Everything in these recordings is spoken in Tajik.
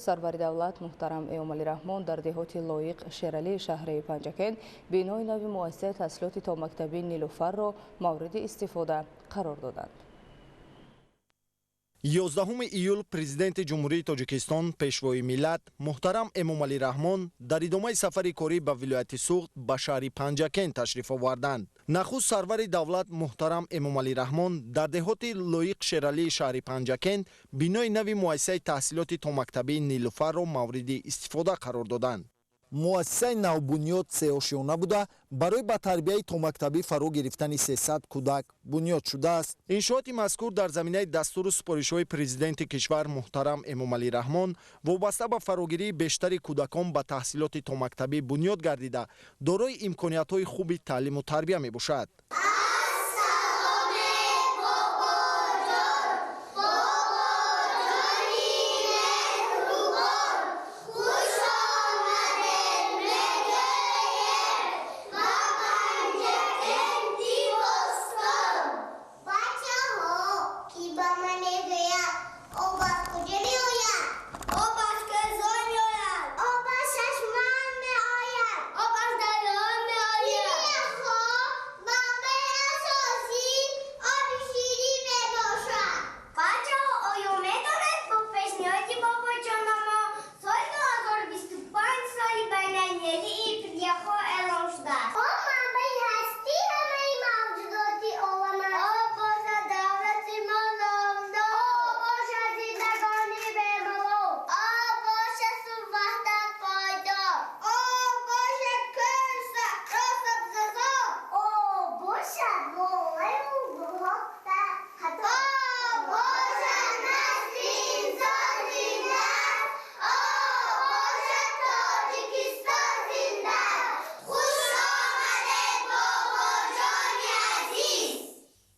سرور دولت محترم ایومالی رحمان در دهات لایق شیرالی شهر پنجکند بینای نو مؤسسه تحصیلات تا مکتبی نیلوفر را مورد استفاده قرار دادند. 11 ایول президент جمهوری تاجیکستان پیشوای ملت محترم ایومالی رحمان در ادامه سفر کاری به ولایت سوخت به شهر پنجکند تشریف آوردند. نخست سرور دولت محترم ایومالی رحمان در دهات لایق شیرالی شهر پنجکند بینای نو مؤسسه تحصیلات تا مکتبی نیلوفر را مورد استفاده قرار دادند. مؤسسه نوبنیاد سه‌آشیانه بوده برای به تربیت تا مکتبی فرا گرفتن 300 کودک بنیاد شده است. انشاءات مذکور در زمینه دستور و سپارش‌های پرزیدنت کشور محترم ایومالی رحمان وابسته به فراگیری بیشتر کودکان به تحصیلات تا مکتبی بنیاد گردیده دارای امکانیت‌های خوب تعلیم و تربیه میباشد.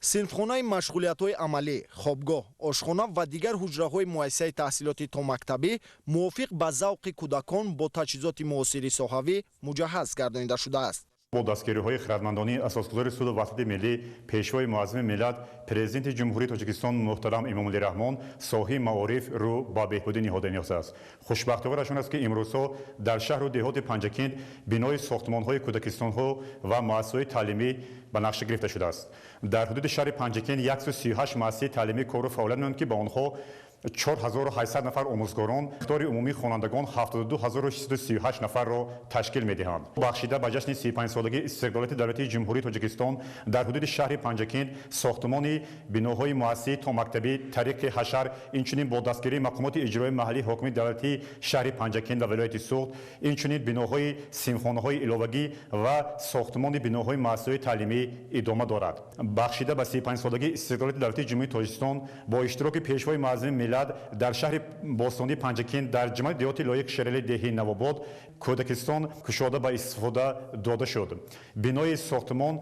صنفخانه مشغولیت‌های عملی، خوابگاه، آشخانه و دیگر حجره‌های مؤسسه تحصیلات تا مکتبی موافق به ذوق کودکان با تجهیزات معاصر صحوی مجهز گردانیده شده است. با دستگیری‌های خردمندانه اساسگذار سود وحدت ملی پیشوای معظم ملت پرزیدنت جمهوری تاجیکستان محترم ایومالی رحمان ساحه معارف رو با بهبودی نهاده نیاز است. خوشبختانه است که امروزها در شهر و دهات پنجکند بنای ساختمان‌های کودکستان‌ها و مؤسسه‌های تعلیمی به نقشه گرفته شده است. در حدود شهر پنجکند 138 مؤسسه تعلیمی کار و فعالیت می‌کنند که با آنها 4800 نفر آموزگاران، اختیار عمومی خوانندگان 72638 نفر را تشکیل می‌دهند. بخشیده به جشن 35 سالگی استقلالیت دولتی جمهوری تاجیکستان در حدود شهر پنجکند ساختمان بناهای مؤسسه تا مکتبی طریق حشر اینچنین با دستگیری مقامات اجرایی محلی حاکم دولتی شهر پنجکند و ولایت سوخت اینچنین بناهای صنفخانه‌های علاوگی و ساختمان بناهای مؤسسه‌های تعلیمی ادامه دارد. بخشیده به 35 سالگی استقلالیت دولتی جمهوری تاجیکستان با اشتراک پیشوای معظم در شهر باستانی پنجکند در جمع دهات لایق شیرالی دهه نوآباد کودکستان کشاده به استفاده داده شد. بنای ساختمان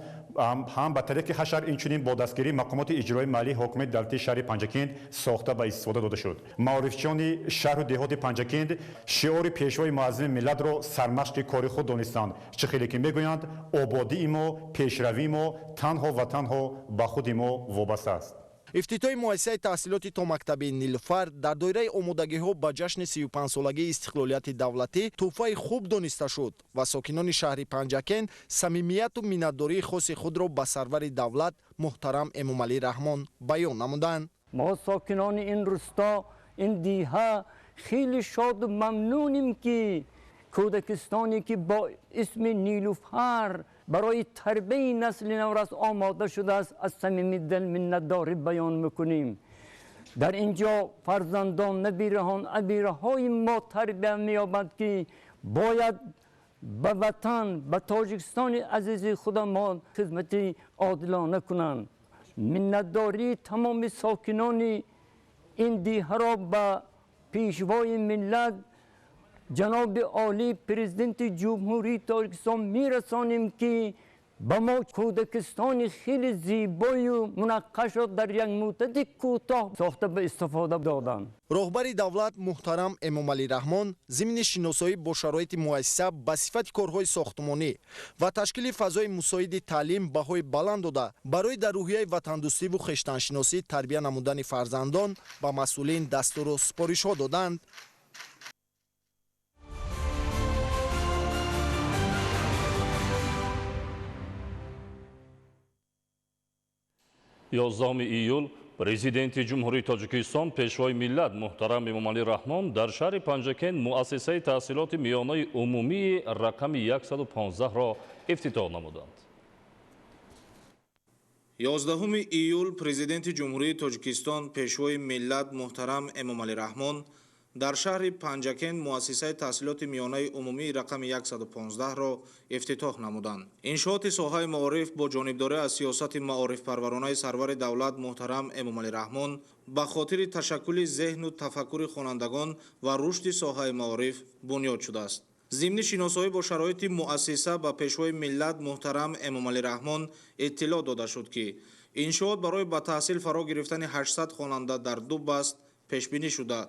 هم به طریق حشر اینچنین با دستگیری مقامات اجرایی محلی حاکم دولتی شهر پنجکند ساخته به استفاده داده شد. معارفچیان شهر و دهات پنجکند شعار پیشوای معظم ملت را سرمشق کار خود دانستند. چه خیلی که میگویند آبادی ما، پیشروی ما تنها و تنها به خود ما وابسته است. افتتاح مؤسسه تحصیلات تا مکتبی نیلوفر در دایره آمادگی‌ها به جشن 35 سالگی استقلالیت دولتی تحفه خوب دانسته شد و ساکنان شهر پنجکند صمیمیت و منتداری خاص خود را به سرور دولت محترم ایومالی رحمان بیان نمودند. ما ساکنان این روستا این دیها خیلی شاد و ممنونیم که کودکستانی که با اسم نیلوفر برای تربیت نسل نورس آماده شده است از صمیم دل منتداری بیان میکنیم. در اینجا فرزندان نبیرهان ابیرهای ما تربیت می‌یابند که باید به وطن به تاجیکستان عزیز خود ما خدمت عادلانه کنند. منتداری تمام ساکنان این دیه را به پیشوای ملت جناب عالی پرزیدنت جمهوری تاجیکستان میرسانیم که به ما کودکستان خیلی زیبای و منقش را در یک مدت کوتاه ساخته به استفاده دادند. راهبر دولت محترم ایومالی رحمان ضمن شناسایی با شرایط مؤسسه به صفت کارهای ساختمانی و تشکیل فضای مساعد تعلیم بهای بلند داده برای در روحیه وطندوستی و خویشتن‌شناسی تربیت نمودن فرزندان به مسئولین دستور و سپارش‌ها دادند. 11 июл президенти ҷумҳурии Тоҷикистон пешвои миллат муҳтарам Эмомалӣ Раҳмон дар шаҳри Панҷакент муассисаи таҳсилоти миёнаи умумии рақами 115-ро ифтитоҳ намуданд. 11 июл президенти ҷумҳурии Тоҷикистон пешвои миллат муҳтарам Эмомалӣ Раҳмон дар шаҳри Панҷакент муассисаи таҳсилоти миёнаи умумии рақами 115-ро ифтитоҳ намуданд. Иншооти соҳаи маориф бо ҷонибдорӣ аз сиёсати маорифпарваронаи сарвари давлат муҳтарам Эмомалӣ Раҳмон ба хотири ташаккули зеҳну тафаккури хонандагон ва рушди соҳаи маориф бунёд шудааст. зимни шиносоӣ бо шароити муассиса ба пешвои миллат муҳтарам Эмомалӣ Раҳмон иттилоъ дода шуд, ки иншоот барои ба таҳсил фаро гирифтани 800 хонанда дар 2 баст пешбинӣ шуда,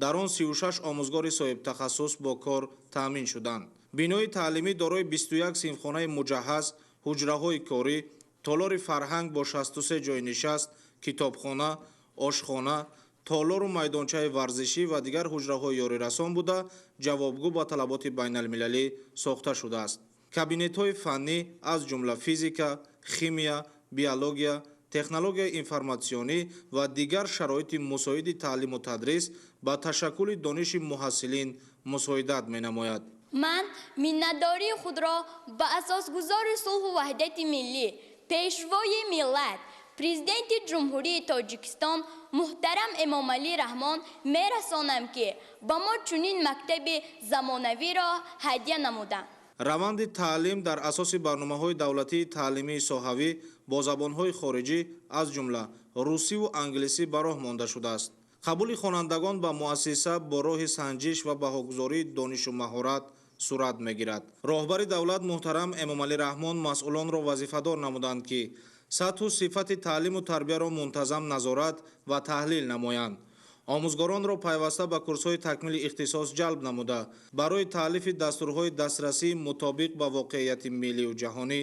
дар он 36 омӯзгори соҳибтахассус бо кор таъмин шуданд. бинои таълимӣ дорои 21 синфхонаи муҷаҳҳаз, ҳуҷраҳои корӣ, толори фарҳанг бо 63 ҷойи нишаст, китобхона, ошхона, толору майдончаи варзишӣ ва дигар ҳуҷраҳои ёрирасон буда ҷавобгӯ ба талаботи байналмилалӣ сохта шудааст. кабинетҳои фаннӣ аз ҷумла физика, химия, биология, технологияи информатсионӣ ва дигар шароити мусоиди таълиму тадрис ба ташаккули дониши муҳассилин мусоидат менамояд. ман миннатдории худро ба асосгузори сулҳу ваҳдати миллӣ, пешвои миллат, президенти ҷумҳурии Тоҷикистон муҳтарам Эмомалӣ Раҳмон мерасонам, ки ба мо чунин мактаби замонавиро ҳадя намуданд. раванди таълим дар асоси барномаҳои давлатии таълимии соҳавӣ бо забонҳои хориҷӣ аз ҷумла русиву англисӣ ба роҳ монда шудааст. қабули хонандагон ба муассиса бо роҳи санҷиш ва баҳогузории донишу маҳорат сурат мегирад. роҳбари давлат муҳтарам Эмомалӣ Раҳмон масъулонро вазифадор намуданд, ки сатҳу сифати таълиму тарбияро мунтазам назорат ва таҳлил намоянд. омӯзгоронро пайваста ба курсҳои такмили ихтисос ҷалб намуда, барои таълифи дастурҳои дастрасии мутобиқ ба воқеияти миллию ҷаҳонӣ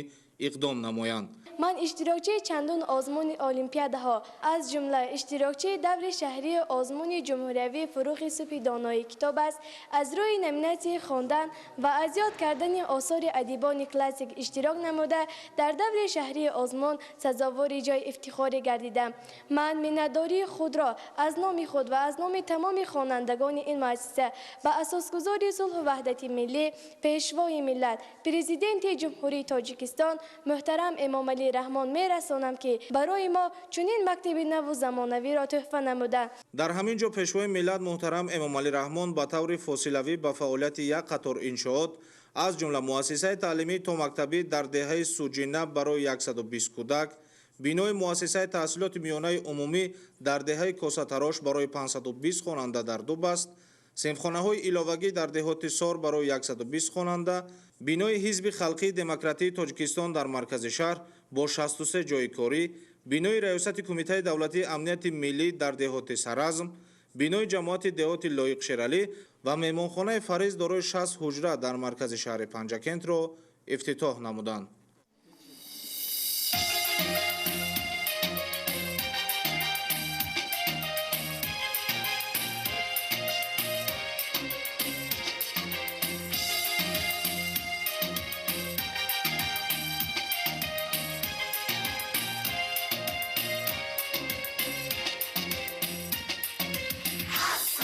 иқдом намоянд. من اشتراکچی چندون آزمون المپیادها از جمله اشتراکچی دور شهری آزمون جمهوری فروغ صبح دانایی کتاب است. از روی نمینتی خواندن و از یاد کردن آثار ادیبان کلاسیک اشتراک نموده در دور شهری آزمون سزاوار جای افتخار گردیدم. من منتداری خود را از نام خود و از نام تمام خوانندگان این مؤسسه به اساسگذاری صلح و وحدت ملی، پیشوای ملت، پرزیدنت جمهوری تاجیکستان محترم امامعلی رحمان میرسانم که برای ما چنین مکتب نو و زمانوی را تحفه نموده. در همین جا پیشوای ملت محترم امامعلی رحمان با طور فاصلوی به فعالیت یک قطار انشاءات از جمله مؤسسه تعلیمی تا مکتبی در دهه سوجینه برای 120 کودک، بینای مؤسسه تحصیلات میانه عمومی در دهه کوسه‌تراش برای 520 خواننده در 2 بست، سیمخانه‌های ایلاوگی در دهات سار برای 120 خواننده، بینای حزب خلقی دموکراتیک تاجیکستان در مرکز شهر با 63 جای کاری، بینای ریاست کمیته دولتی امنیت ملی در دهات سرازم، بینای جماعت دهات لایق شیرالی و مهمانخانه فریض دارای 60 حجره در مرکز شهر پنجکент را افتتاح نمودند. از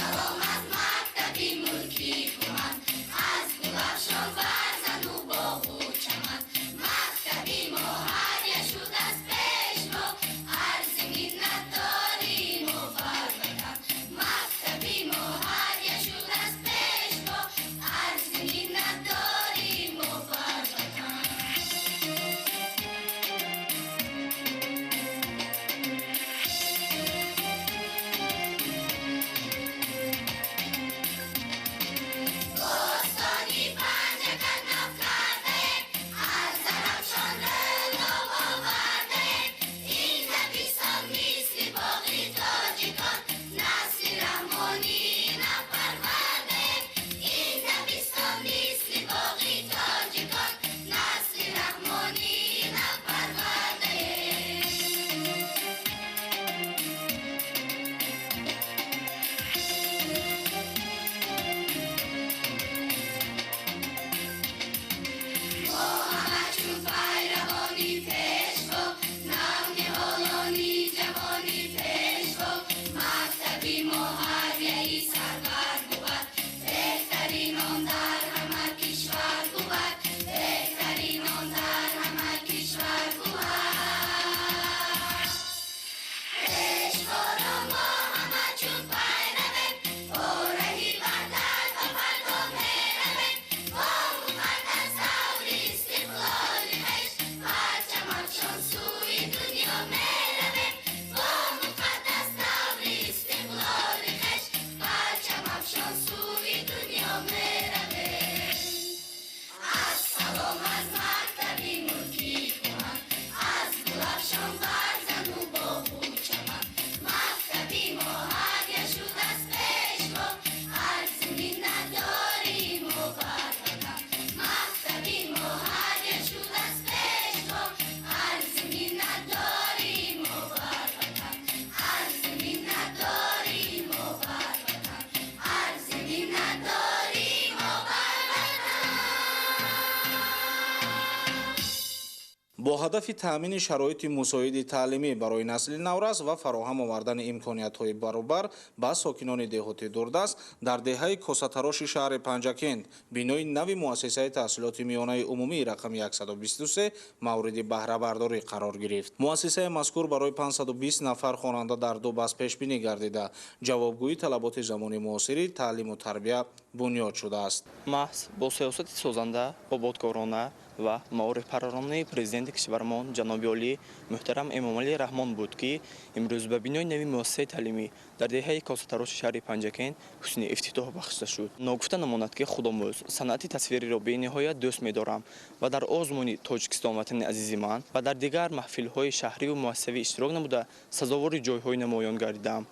бо ҳадафи таъмини шароити мусоиди таълимӣ барои насли наврас ва фароҳам овардани имкониятҳои баробар ба сокинони деҳоти дурдаст дар деҳаи косатароши шаҳри Панҷакент бинои нави муассисаи таҳсилоти миёнаи умумии рақами 123 мавриди баҳрабардорӣ қарор гирифт. муассисаи мазкур барои 520 нафар хонанда дар ду баст пешбинӣ гардида ҷавобгӯи талаботи замони муосири таълиму тарбия бунёд шудааст. маҳз бо сиёсати созанда ободкорона ва маорифпараронаи президенти кишвармон ҷаноби олӣ муҳтарам Эмомалӣ Раҳмон буд ки имрӯз ба бинои нави муассисаи таълимӣ дар деҳаи косатароши шаҳри Панҷакент ҳусни ифтитоҳ бахшида шуд. Ногуфта намонад ки худомӯз санъати тасвириро бениҳоят дӯст медорам ва дар озмуни Тоҷикистон ватани азизи ман ва дар дигар маҳфилҳои шаҳриву муассисавӣ иштирок намуда сазовори ҷойҳои намоён гардидам.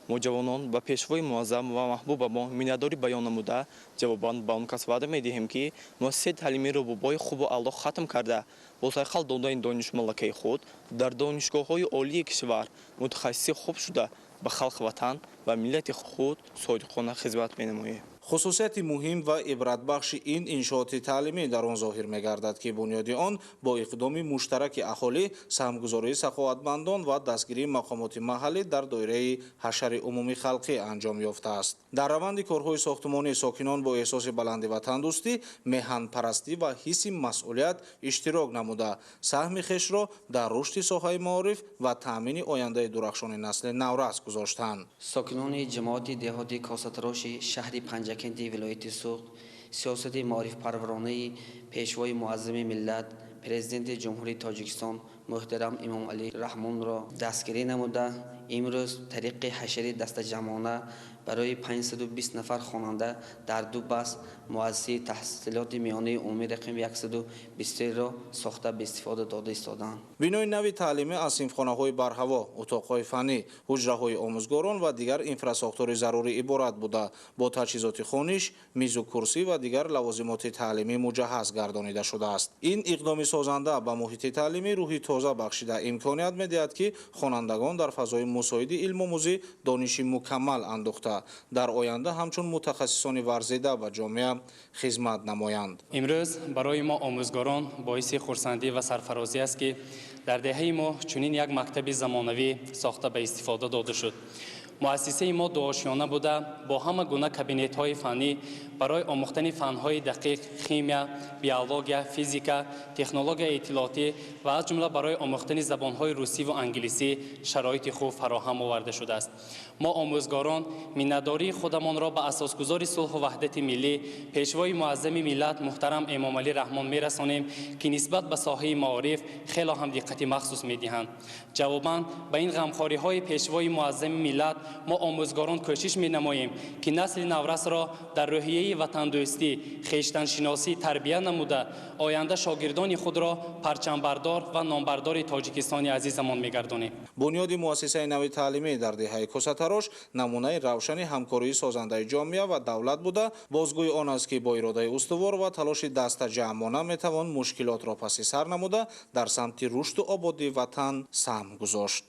мо ҷавонон ба пешвои муаззам ва маҳбуба мо миннатдорӣ баён намуда ҷавобан ба он кас ваъда медиҳем ки муассисаи таълимиро бо бои хубу аъло хатм карда бо сайқал додани донишмалакаи худ дар донишгоҳҳои олии кишвар мутахассиси хуб шуда ба халқи ватан ва миллати худ содиқона хизмат менамоем. хусусияти муҳим ва ибратбахши ин иншооти таълимӣ дар он зоҳир мегардад ки бунёди он бо иқдоми муштараки аҳолӣ, саҳмгузории саховатмандон ва дастгирии мақомоти маҳаллӣ дар доираи ҳашари умумӣ халқӣ анҷом ёфтааст. дар раванди корҳои сохтмонӣ сокинон бо эҳсоси баланди ватандӯстӣ, меҳанпарастӣ ва ҳисси масъулият иштирок намуда саҳми хешро дар рушди соҳаи маориф ва таъмини ояндаи дурахшони насли наврас гузоштанд. сокинони ҷамоати деҳоти косатароши шаҳри Панҷакенти вилояти Суғд сиёсати маорифпарваронаи пешвои муаззами миллат президенти ҷумҳурии Тоҷикистон муҳтарам Эмомалӣ Раҳмонро дастгирӣ намуда имрӯз тариқи ҳашари дастаҷамъона барои 520 нафар хонанда дар ду баст муассисаи таҳсилоти миёнаи умумии рақами 123ро сохта ба истифода дода истоданд. бинои нави таълимӣ аз синфхонаҳои барҳаво, утоқҳои фанӣ, ҳуҷраҳои омӯзгорон ва дигар инфрасохтори зарурӣ иборат буда бо таҷҳизоти хониш, мизу курсӣ ва дигар лавозимоти таълимӣ муҷаҳҳаз гардонида шудааст. ин иқдоми созанда ба муҳити таълимӣ рӯҳи тоза бахшида имконият медиҳад ки хонандагон дар фазои мусоиди илмомӯзӣ дониши мукаммал андохта дар оянда ҳамчун мутахассисони варзида ба ҷомеа хизмат намоянд. имрӯз барои мо омӯзгорон боиси хурсандӣ ва сарфарозӣ аст ки дар деҳаи мо чунин як мактаби замонавӣ сохта ба истифода дода шуд. муассисаи мо дуошёна буда бо ҳама гуна кабинетҳои фанӣ барои омӯхтани фанҳои дақиқ, химия, биология, физика, технологияи иттилоотӣ ва аз ҷумла барои омӯхтани забонҳои русиву англисӣ шароити хуб фароҳам оварда шудааст. мо омӯзгорон миннатдории худамонро ба асосгузори сулҳу ваҳдати миллӣ, пешвои муаззами миллат муҳтарам Эмомалӣ Раҳмон мерасонем ки нисбат ба соҳаи маориф хело ҳам диққати махсус медиҳанд. ҷавобан ба ин ғамхориҳои пешвои муаззами миллат мо омӯзгорон кӯшиш менамоем ки насли наврасро дар рӯҳияи ватандӯстӣ, хештаншиносӣ тарбия намуда оянда шогирдони худро парчамбардор ва номбардори Тоҷикистони азизамон мегардонем. бунёди муассисаи нави таълимӣ дар деҳаи косатарош намунаи равшани ҳамкории созандаи ҷомеа ва давлат буда бозгӯи он аст ки бо иродаи устувор ва талоши дастаҷамъона метавон мушкилотро паси сар намуда дар самти рушду ободии ватан саҳм гузошт.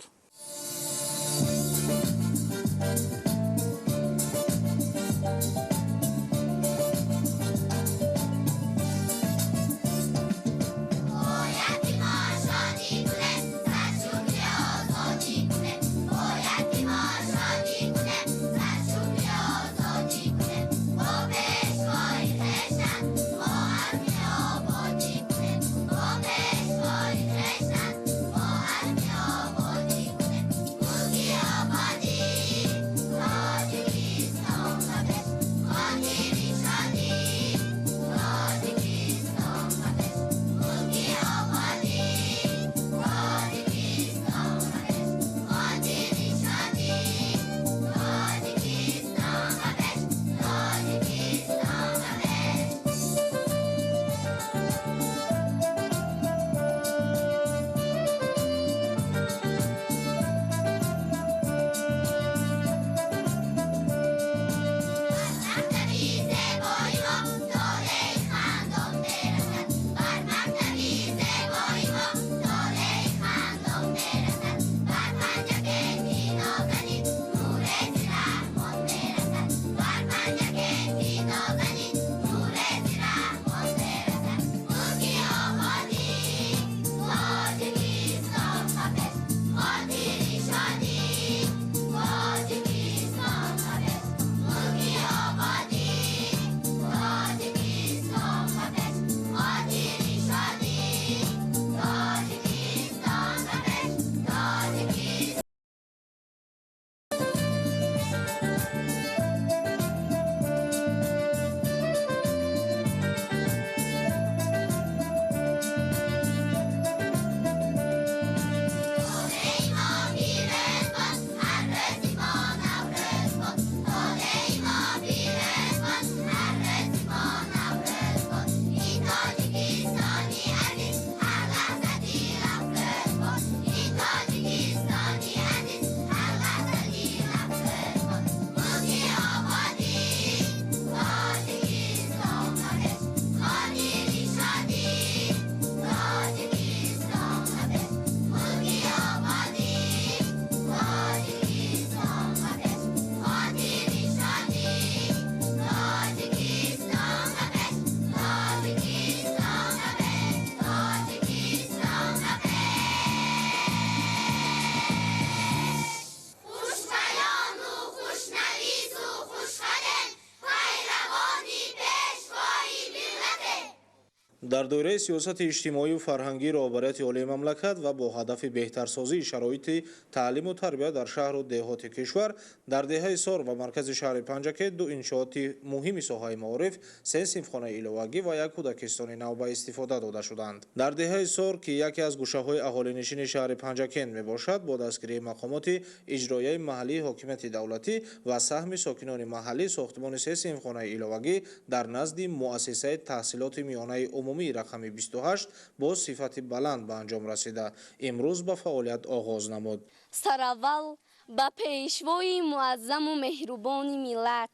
дар доираи сиёсати иҷтимоию фарҳангии роҳбарияти олии мамлакат ва бо ҳадафи беҳтарсозии шароити таълиму тарбия дар шаҳру деҳоти кишвар дар деҳаи Сор ва маркази шаҳри Панҷакет ду иншооти муҳими соҳаи маориф, 3 синфхонаи иловагӣ ва 1 кӯдакистони нав ба истифода дода шуданд. Дар деҳаи Сор, ки яке аз гӯшаҳои аҳолинишини шаҳри Панҷакет мебошад, бо дастгирии мақомоти иҷроияи маҳаллии ҳокимияти давлатӣ ва саҳми сокинони маҳаллӣ сохтмони 3 синфхонаи иловагӣ дар назди муассисаи таҳсилоти миёнаи умумии рақами 28 бо сифати баланд ба анҷом расида, имрӯз ба фаъолият оғоз намуд. Сараввал ба пешвои муаззаму меҳрубони миллат,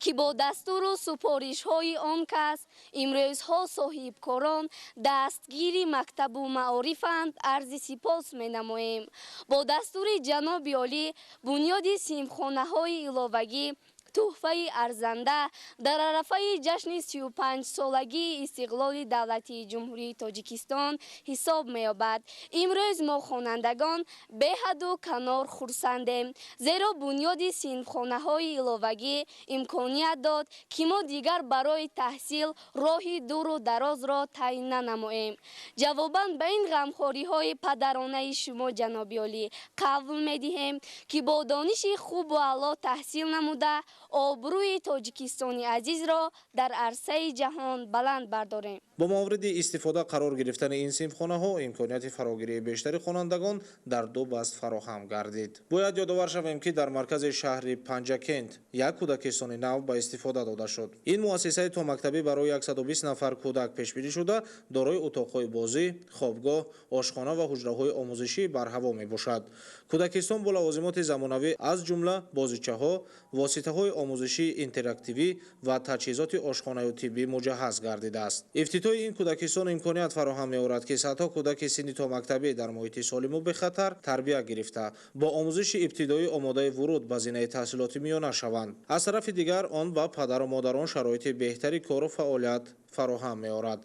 ки бо дастуру супоришҳои он кас имрӯзҳо соҳибкорон дастгири мактабу маорифанд, арзи сипос менамоем. Бо дастури ҷаноби олӣ бунёди синфхонаҳои иловагӣ туҳфаи арзанда дар арафаи ҷашни 35-солагии истиқлоли давлати ҷумҳурии Тоҷикистон ҳисоб меёбад. Имрӯз мо хонандагон беҳаду канор хурсандем, зеро бунёди синфхонаҳои иловагӣ имконият дод, ки мо дигар барои таҳсил роҳи дуру дарозро тай нанамоем. Ҷавобан ба ин ғамхориҳои падаронаи шумо ҷаноби олӣ қавл медиҳем, ки бо дониши хубу аъло таҳсил намуда обрӯи Тоҷикистони азизро дар арсаи ҷаҳон баланд бардорем. бо мавриди истифода қарор гирифтани ин синфхонаҳо имконияти фарогирии бештари хонандагон дар ду баст фароҳам гардид. Бояд ёдовар шавем, ки дар маркази шаҳри Панҷакент 1 кӯдакистони нав ба истифода дода шуд. Ин муассисаи томактабӣ барои 120 нафар кӯдак пешбинӣ шуда, дорои утоқҳои бозӣ, хобгоҳ, ошхона ва ҳуҷраҳои омӯзишӣ барҳаво мебошад. Кӯдакистон бо лавозимоти замонавӣ аз ҷумла бозичаҳо, воситаҳои омӯзишии интерактивӣ ва таҷҳизоти ошхонаю тиббӣ муҷаҳҳаз гардидааст. Ифтитоҳи ин кӯдакистон имконият фароҳам меорад, ки садҳо кӯдаки синни томактабӣ дар муҳити солиму бехатар тарбия гирифта, бо омӯзиши ибтидоӣ омодаи вуруд ба зинаи таҳсилоти миёна шаванд. Аз тарафи дигар, он ба падару модарон шароити беҳтари кору фаъолият фароҳам меорад.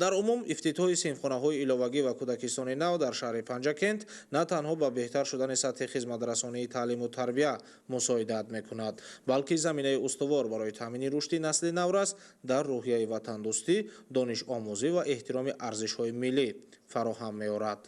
дар умум ифтитоҳи синфхонаҳои иловагӣ ва кӯдакистони нав дар шаҳри Панҷакент на танҳо ба беҳтар шудани сатҳи хизматрасонии таълиму тарбия мусоидат мекунад, балки заминаи устувор барои таъмини рушди насли наврас дар рӯҳияи ватандӯстӣ, донишомӯзӣ ва эҳтироми арзишҳои миллӣ фароҳам меорад.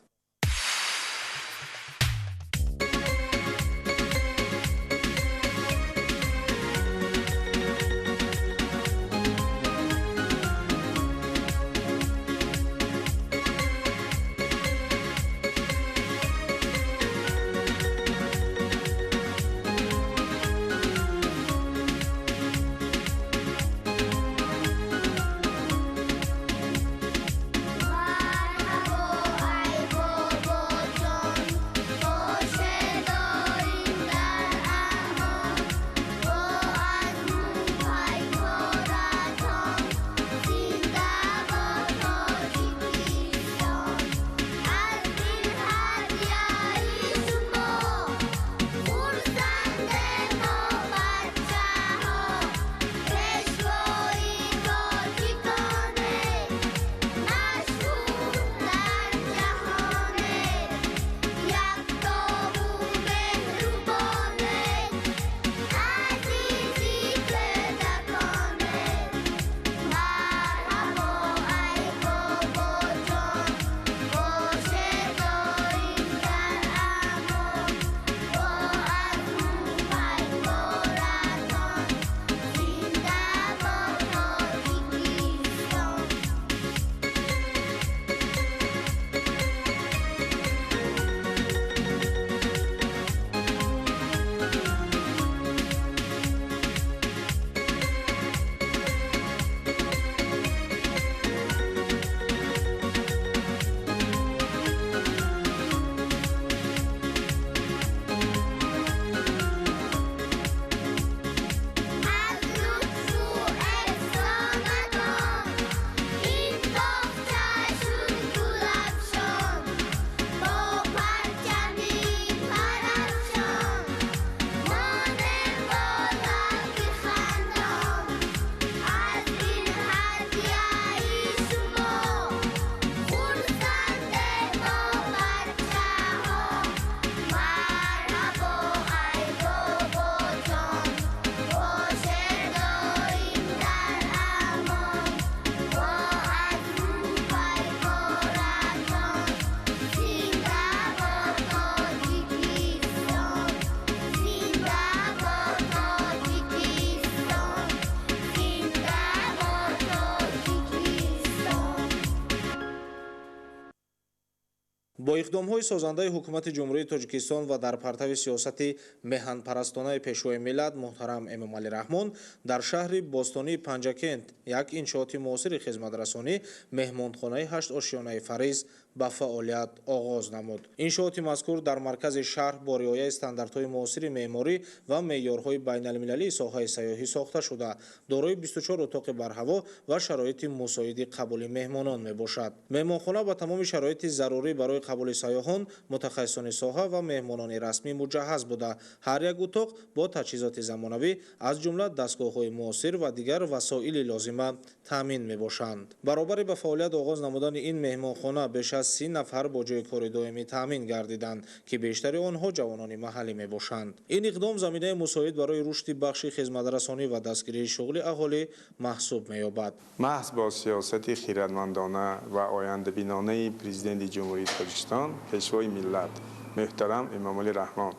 бо иқдомҳои созандаи ҳукумати ҷумҳурии Тоҷикистон ва дар партави сиёсати меҳанпарастонаи пешвои миллат муҳтарам Эмомалӣ Раҳмон дар шаҳри бостонии Панҷакент як иншооти муосири хизматрасонӣ меҳмонхонаи 8 ошиёнаи Фариз ба фаъолият оғоз намуд. Иншооти мазкур дар маркази шаҳр бо риояи стандартҳои муосири меъморӣ ва меъёрҳои байналмилалии соҳаи сайёҳӣ сохта шуда, дорои 24 утоқи барҳаво ва шароити мусоиди қабули меҳмонон мебошад. Меҳмонхона ба тамоми шароити зарурӣ барои қабули сайёҳон, мутахассисони соҳа ва меҳмонони расмӣ муҷаҳҳаз буда, ҳар як утоқ бо таҷҳизоти замонавӣ аз ҷумла дастгоҳҳои муосир ва дигар васоили лозима таъмин мебошанд. баробари ба фаъолият оғоз намудани ин меҳмонхона беш аз 30 нафар бо ҷои кори доимӣ таъмин гардиданд, ки бештари онҳо ҷавонони маҳаллӣ мебошанд. ин иқдом заминаи мусоид барои рушди бахши хизматрасонӣ ва дастгирии шуғли аҳолӣ маҳсуб меёбад. محض با سیاست خیرمندانه و آینده‌بینانه پرزیدنت جمهوری تاجیکستان پیشوای ملت محترم امامعلی رحمان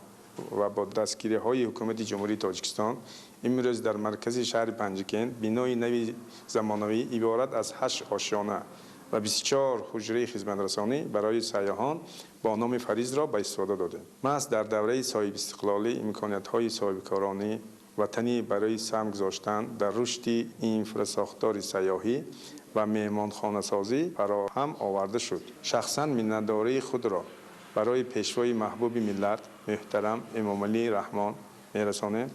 و با دستگیری های حکومت جمهوری تاجیکستان امروز در مرکز شهر پنجکند بینای نوی زمانوی عبارت از 8 آشیانه و 24 حجره خدمترسانی برای سیاحان با نام فریز را به استفاده داده. محض در دوره صاحب استقلالی امکانات های صاحب کارانی وطنی برای سهم گذاشتن در رشد اینفراساختار سیاحی و مهمانخانه سازی فراهم آورده شد. شخصا منتداری خود را برای پیشوای محبوب ملت محترم امامعلی رحمان میرسانم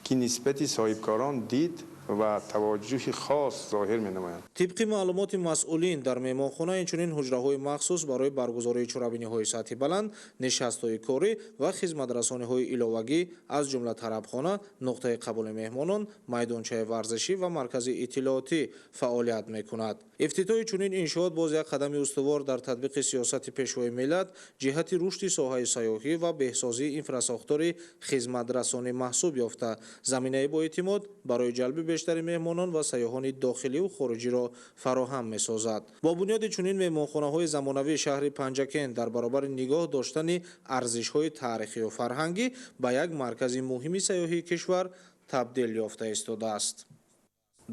که نسبت صاحبکاران دید و توجه خاص ظاهر می‌نمایند. طبق معلومات مسئولین در مهمانخانه اینچنین حجره‌های مخصوص برای برگزاری چرابینی‌های سطح بلند، نشست‌های کاری و خدمت‌رسانی‌های ایلاوگی از جمله طربخانه، نقطه قبول مهمانان، میدانچه ورزشی و مرکز اطلاعاتی فعالیت می‌کند. افتتاح چنین انشاءات باز یک قدم استوار در تطبیق سیاست پیشوای ملت جهت رشد ساحه سیاحی و بهسازی اینفراساختور خدمت‌رسانی محسوب یافته، زمینه با اعتماد برای جلب بیشتر مهمانان و سیاحان داخلی و خارجی را فراهم می‌سازد. با بنیاد چنین مهمانخانه‌های زمانوی شهر پنجکند در برابر نگاه داشتن ارزش‌های تاریخی و فرهنگی به یک مرکز مهم سیاحی کشور تبدیل یافته ایستاده است.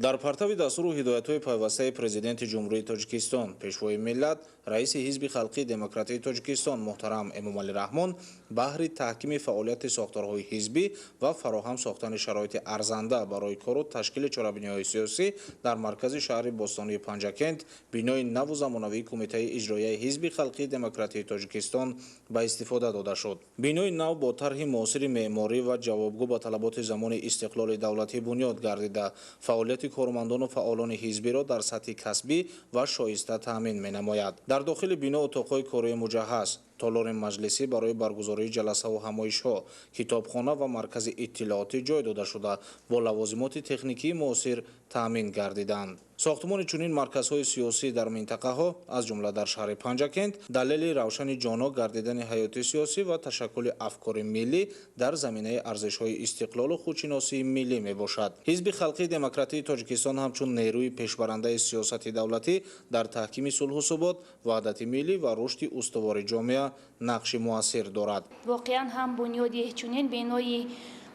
در پرتو دستور و هدایت‌های پیوسته پرزیدنت جمهوری تاجیکستان پیشوای ملت رئیس حزب خلقی دموکراتیک تاجیکستان محترم امامعلی رحمان بهر تحکیم فعالیت ساختارهای حزبی و فراهم ساختن شرایط ارزنده برای کار و تشکیل چرابینی‌های سیاسی در مرکز شهر بستانی پنجکند بینای نو و زمانوی کمیته اجرایی حزب خلقی دموکراتیک تاجیکستان به استفاده داده شد. بینای نو با طرح معاصر معماری و جوابگو به طلبات زمان استقلال دولتی بنیاد گردیده فعالیت کارمندان و فعالان حزبی را در سطح کسبی و شایسته تامین می‌نماید. در داخل بنا اتاق‌های کاری مجهز، تالار مجلسی برای برگزاری جلسه و همایش‌ها، کتابخانه و مرکز اطلاعاتی جای داده شده با لوازمات تکنیکی معاصر تامین گردیدند. ساختمان چنین مرکزهای سیاسی در منطقه ها از جمله در شهر پنجکند دلیل روشن جانا گردیدن حیات سیاسی و تشکل افکار ملی در زمینه ارزش‌های استقلال و خودشناسی ملی میباشد. حزب خلقی دموکراتیک تاجیکستان همچون نیروی پیشبرنده سیاست دولتی در تحکیم صلح و ثبات، وحدت ملی و رشد استوار جامعه نقش مؤثر دارد. واقعا هم بنیادی چنین بینایی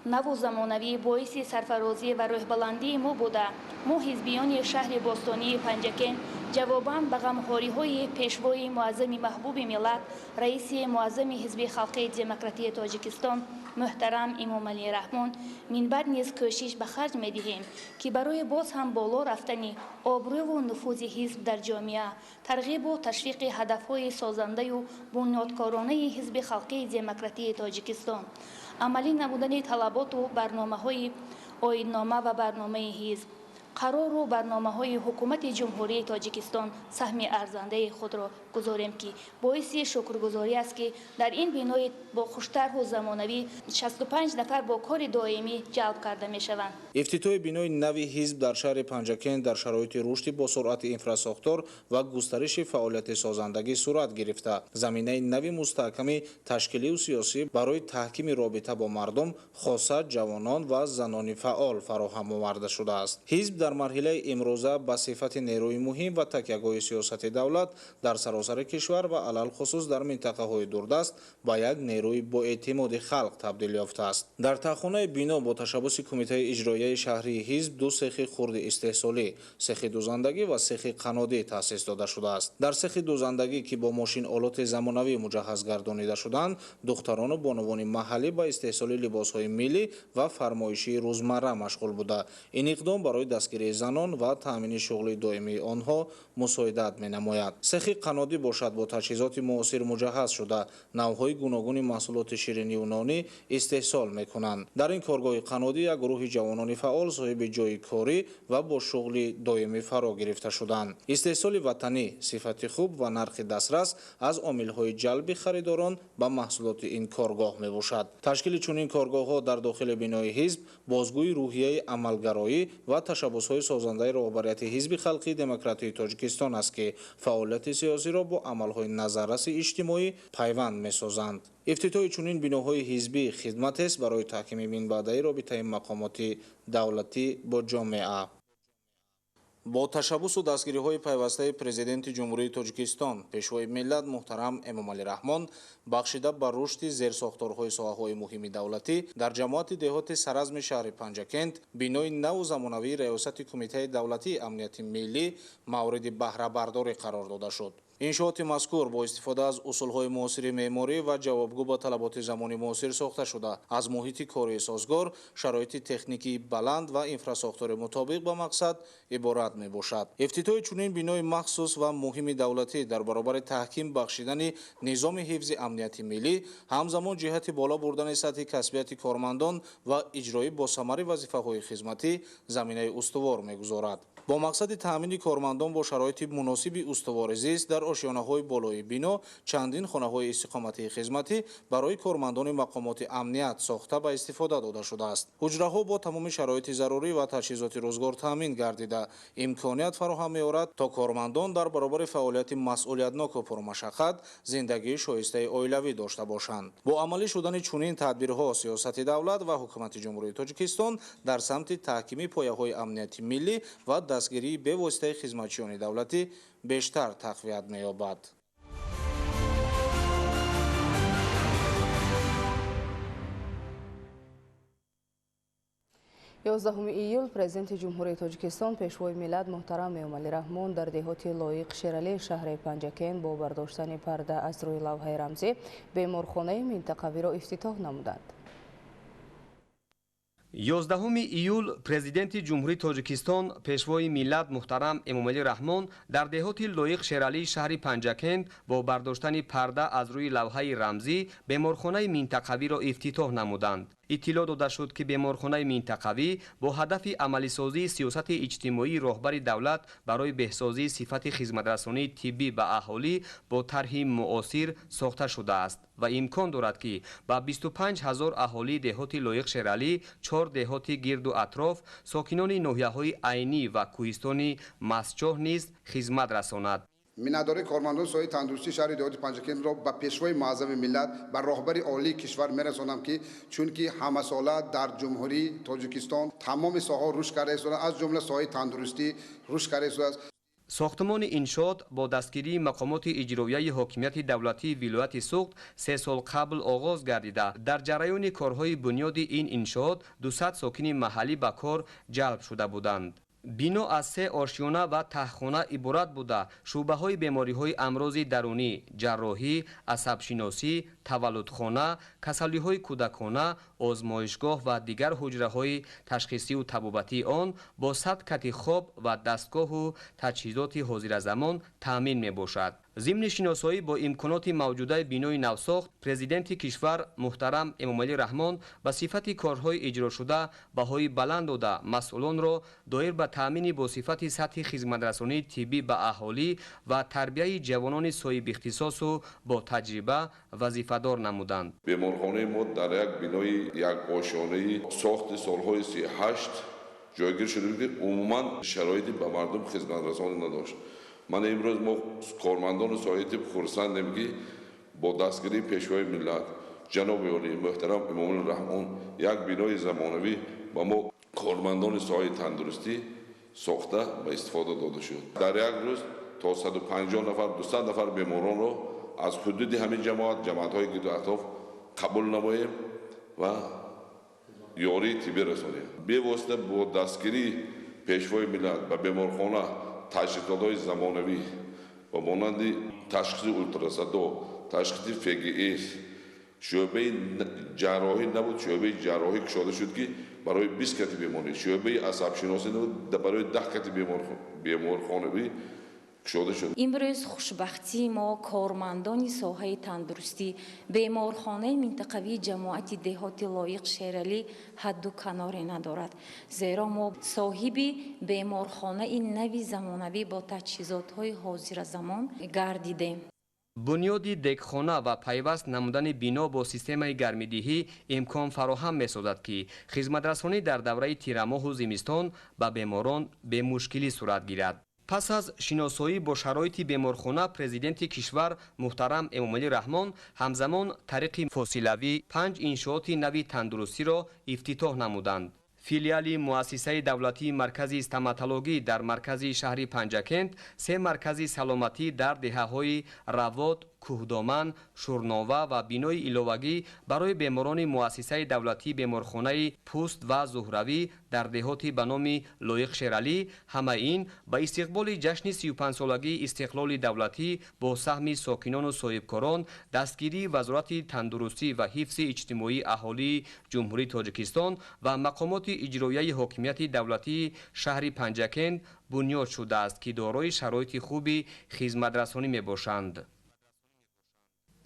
نو زمانوی باعث سرفرازی و روحبلندی ما بوده. ما حزبیان شهر بستانی پنجکند جواباً به غمخوری‌های پیشوای معظم محبوب ملت رئیس معظم حزب خلقی دموکراتیک تاجیکستان محترم امامعلی رحمان منبر نیز کوشش به خرج می‌دهیم که برای باز هم بالا رفتن آبرو و نفوذ حزب در جامعه ترغیب و تشویق هدف‌های سازنده و بنیادکارانه حزب خلقی دموکراتیک تاجیکستان عملی نمودن طلبات و برنامه‌های آیین‌نامه و برنامه حزب قرار و برنامه‌های حکومت جمهوری تاجیکستان سهم ارزنده خود را گذاریم که باعث شکرگزاری است که در این بینای با خوش‌طرح و زمانوی 65 نفر با کار دائمی جلب کرده می‌شوند. افتتاح بینای نوی حزب در شهر پنجکند در شرایط رشد با سرعت اینفراساختور و گسترش فعالیت سازندگی صورت گرفته. زمینه نوی مستحکم تشکیلی و سیاسی برای تحکیم رابطه با مردم، خاصه جوانان و زنان فعال فراهم آورده شده است. حزب дар марҳилаи имрӯза ба сифати нерӯи муҳим ва такягоҳи сиёсати давлат дар саросари кишвар ва алалхусус дар минтақаҳои дурдаст ба як нерӯи боэътимоди халқ табдил ёфтааст. Дар тахонаи бино бо ташаббуси кумитаи иҷроияи шаҳрии ҳизб ду сехи хурди истеҳсолӣ, сехи дузандагӣ ва сехи қанодӣ таъсис дода шудааст. Дар сехи дузандагӣ ки бо мошинолоти замонавӣ муҷаҳҳаз гардонида шуданд, духтарону бонувони маҳаллӣ ба истеҳсоли либосҳои миллӣ ва фармоишии рӯзмарра машғул буда, ин иқдом барои дастгирии занон ва таъмини шуғли доимии онҳо мусоидат менамояд. Сехи қанодӣ бошад бо таҷҳизоти муосир муҷаҳҳаз шуда навъҳои гуногуни маҳсулоти ширинию нонӣ истеҳсол мекунанд. Дар ин коргоҳи қанодӣ як гурӯҳи ҷавонони фаъол соҳиби ҷойи корӣ ва бо шуғли доимӣ фаро гирифта шуданд. Истеҳсоли ватанӣ, сифати хуб ва нархи дастрас аз омилҳои ҷалби харидорон ба маҳсулоти ин коргоҳ мебошад. Ташкили чунин коргоҳҳо дар дохили бинои ҳизб бозгӯи рӯҳияи амалгароӣ ва ташаббусҳои созандаи роҳбарияти ҳизби халқии демократии Тоҷикистон аст, ки фаъолияти сиёсиро бо амалҳои назарраси иҷтимоӣ пайванд месозанд. ифтитоҳи чунин биноҳои ҳизбӣ хидматест барои таҳкими минбаъдаи робитаи мақомоти давлатӣ бо ҷомеа. бо ташаббусу дастгириҳои пайвастаи президенти ҷумҳурии Тоҷикистон, пешвои миллат муҳтарам Эмомалӣ Раҳмон бахшида ба рушди зерсохторҳои соҳаҳои муҳими давлатӣ дар ҷамоати деҳоти саразми шаҳри Панҷакент бинои наву замонавии раёсати кумитаи давлатии амнияти миллӣ мавриди баҳрабардорӣ қарор дода шуд. иншооти мазкур бо истифода аз усулҳои муосири меъморӣ ва ҷавобгӯ ба талаботи замони муосир сохта шуда, аз муҳити кории созгор, шароити техникии баланд ва инфрасохтори мутобиқ ба мақсад иборат мебошад. ифтитоҳи чунин бинои махсус ва муҳими давлатӣ дар баробари таҳким бахшидани низоми ҳифзи амнияти миллӣ ҳамзамон ҷиҳати боло бурдани сатҳи касбияти кормандон ва иҷрои босамари вазифаҳои хизматӣ заминаи устувор мегузорад. бо мақсади таъмини кормандон бо шароити муносиби устувори зист дар ошёнаҳои болои бино чандин хонаҳои истиқоматии хизматӣ барои кормандони мақомоти амният сохта ба истифода дода шудааст. ҳуҷраҳо бо тамоми шароити зарурӣ ва таҷҳизоти рӯзгор таъмин гардида имконият фароҳам меорад, то кормандон дар баробари фаъолияти масъулиятноку пурмашаққат зиндагии шоистаи оилавӣ дошта бошанд. бо амалӣ шудани чунин тадбирҳо сиёсати давлат ва ҳукумати ҷумҳурии Тоҷикистон дар самти таҳкими пояҳои амнияти миллӣ ва дастгирии бевоситаи хизматчиёни давлатӣ бештар тақвият меёбад. 11 июл президенти ҷумҳурии Тоҷикистон пешвои миллат муҳтарам Эмомалӣ Раҳмон дар деҳоти лоиқ Шералии шаҳри Панҷакент бо бардоштани парда аз рӯи лавҳаи рамзӣ беморхонаи минтақавиро ифтитоҳ намуданд. 11 июл президенти ҷумҳурии Тоҷикистон пешвои миллат муҳтарам Эмомалӣ Раҳмон дар деҳоти лоиқ Шералии шаҳри Панҷакент бо бардоштани парда аз рӯи лавҳаи рамзӣ беморхонаи минтақавиро ифтитоҳ намуданд. иттилоъ дода шуд, ки беморхонаи минтақавӣ бо ҳадафи амалисозии сиёсати иҷтимоии роҳбари давлат барои беҳсозии сифати хизматрасонии тиббӣ ба аҳолӣ бо тарҳи муосир сохта шудааст ва имкон дорад, ки ба 25 000 аҳолии деҳоти лоиқ Шералӣ, 4 деҳоти гирду атроф, сокинони ноҳияҳои Айнӣ ва кӯҳистони Масчоҳ низ хизмат расонад. миннатдории кормандон соҳаи тандурустии шаҳри деҳоти Панҷакентро ба пешвои муаззами миллат ба роҳбари олии кишвар мерасонам, ки чунки ҳамасола дар ҷумҳурии Тоҷикистон тамоми соҳаҳо рушд карда истоданд, аз ҷумла соҳаи тандурустӣ рушд карда истодааст. сохтмони иншоот бо дастгирии мақомоти иҷроияи ҳокимияти давлатии вилояти Суғд 3 сол қабл оғоз гардида, дар ҷараёни корҳои бунёди ин иншоот 200 сокини маҳаллӣ ба кор ҷалб шуда буданд. бино аз 3 ошёна ва таҳхона иборат буда шӯъбаҳои бемориҳои амрози дарунӣ, ҷарроҳӣ, асабшиносӣ, таваллудхона, касалиҳои кӯдакона, озмоишгоҳ ва дигар ҳуҷраҳои ташхисию табобатии он бо 100 кати хоб ва дастгоҳу таҷҳизоти ҳозиразамон таъмин мебошад. ضمن شناسایی با امکانات موجوده بینای نوساخت، پرزیدنت کشور محترم امامعلی رحمان به صفت کارهای اجرا شده بهای بلند داده مسئولان را دایر به تامین با صفت سطح خدمترسانی طبی به اهالی و تربیت جوانان صاحب اختصاص و با تجربه وظیفه‌دار نمودند. بیمارخانه ما در یک بینای یک آشیانه ساخت سالهای 38 جایگیر شده که عموما شرایطی به مردم خدمترسانی نداشت. من امروز ما کارمندان سایه طب خرسندیم که با دستگیری پیشوای ملت جناب عالی محترم امامعلی رحمان یک بینای زمانوی با ما کارمندان سایه تندرستی ساخته به استفاده داده شد. در یک روز تا 150 نفر 200 نفر بیماران رو از حدود همین جماعت‌های گرد اطراف قبول نماییم و یاری طبی رسانیم. به واسطه با دستگیری پیشوای ملت به بیمارخانه تشخیصات زمانوی و مانند تشخیص اولتراسادا، تشخیص FGS، شعبه جراحی نبود، شعبه جراحی کشاده شد که برای 20 کتی بیماری، شعبه عصب شناسی نبود برای 10 کتی بیمارخانوی کشاده شد. امروز خوشبختی ما کارمندان ساحه تندرستی بیمارخانه منطقوی جماعت دهات لایق شیرالی حد و کناری ندارد، زیرا ما صاحب بیمارخانه نوی زمانوی با تجهیزات حاضر زمان گردیدیم. بنیادی دکخانه و پیوست نمودن بینا با سیستم گرمیدهی امکان فراهم می‌سازد که خدمترسانی در دوره تیرماه و زمستان به بیماران به مشکلی صورت گیرد. پس از شناسایی با شرایط بیمارخانه، پرزیدنت کشور محترم امامعلی رحمان همزمان طریق فاصلوی 5 انشاءات نوی تندرستی را افتتاح نمودند. فیلیال مؤسسه دولتی مرکز استماتولوژی در مرکز شهر پنجکند، 3 مرکز سلامتی در دهه‌های رواد، کوهدامن، شورناوه و بینای ایلوگی برای بیماران مؤسسه دولتی بیمارخانه پوست و زهروی در دهاتی به نام لایق شیرالی، همه این به استقبال جشن 35 سالگی استقلال دولتی با سهم ساکنان و صاحبکاران، دستگیری وزارت تندرستی و حفظ اجتماعی اهالی جمهوری تاجیکستان و مقامات اجرایی حاکمیت دولتی شهر پنجکند بنیاد شده است که دارای شرایط خوبی خدمترسانی میباشند.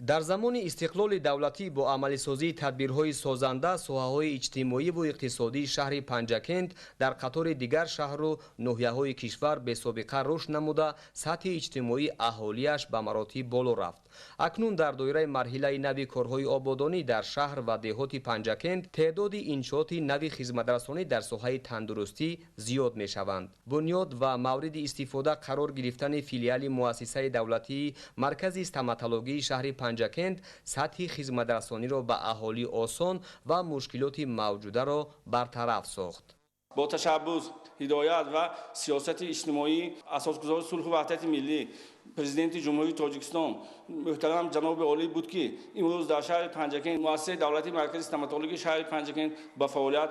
در زمان استقلال دولتی با عملی سازی تدبیرهای سازنده، ساحه‌های اجتماعی و اقتصادی شهر پنجکند در قطار دیگر شهر و ناحیه‌های کشور به سابقه رشد نموده، سطح اجتماعی اهالیش به مراتب بالا رفت. اکنون در دایره مرحله نوی کارهای آبادانی در شهر و دهات پنجکند تعداد انشاءات نوی خدمترسانی در ساحه تندرستی زیاد می‌شوند. بنیاد و مورد استفاده قرار گرفتن فیلیال مؤسسه دولتی مرکز استماتولوژی شهر پنجکند سطح خدمترسانی را به اهالی آسان و مشکلات موجوده را برطرف ساخت. با تشبث، هدایت و سیاست اجتماعی اساسگزار صلح و وحدت ملی پرزیدنت جمهوری تاجیکستان محترم جناب عالی بود که امروز در شهر پنجکند مؤسسه دولتی مرکز استماتولوژی شهر پنجکند به فعالیت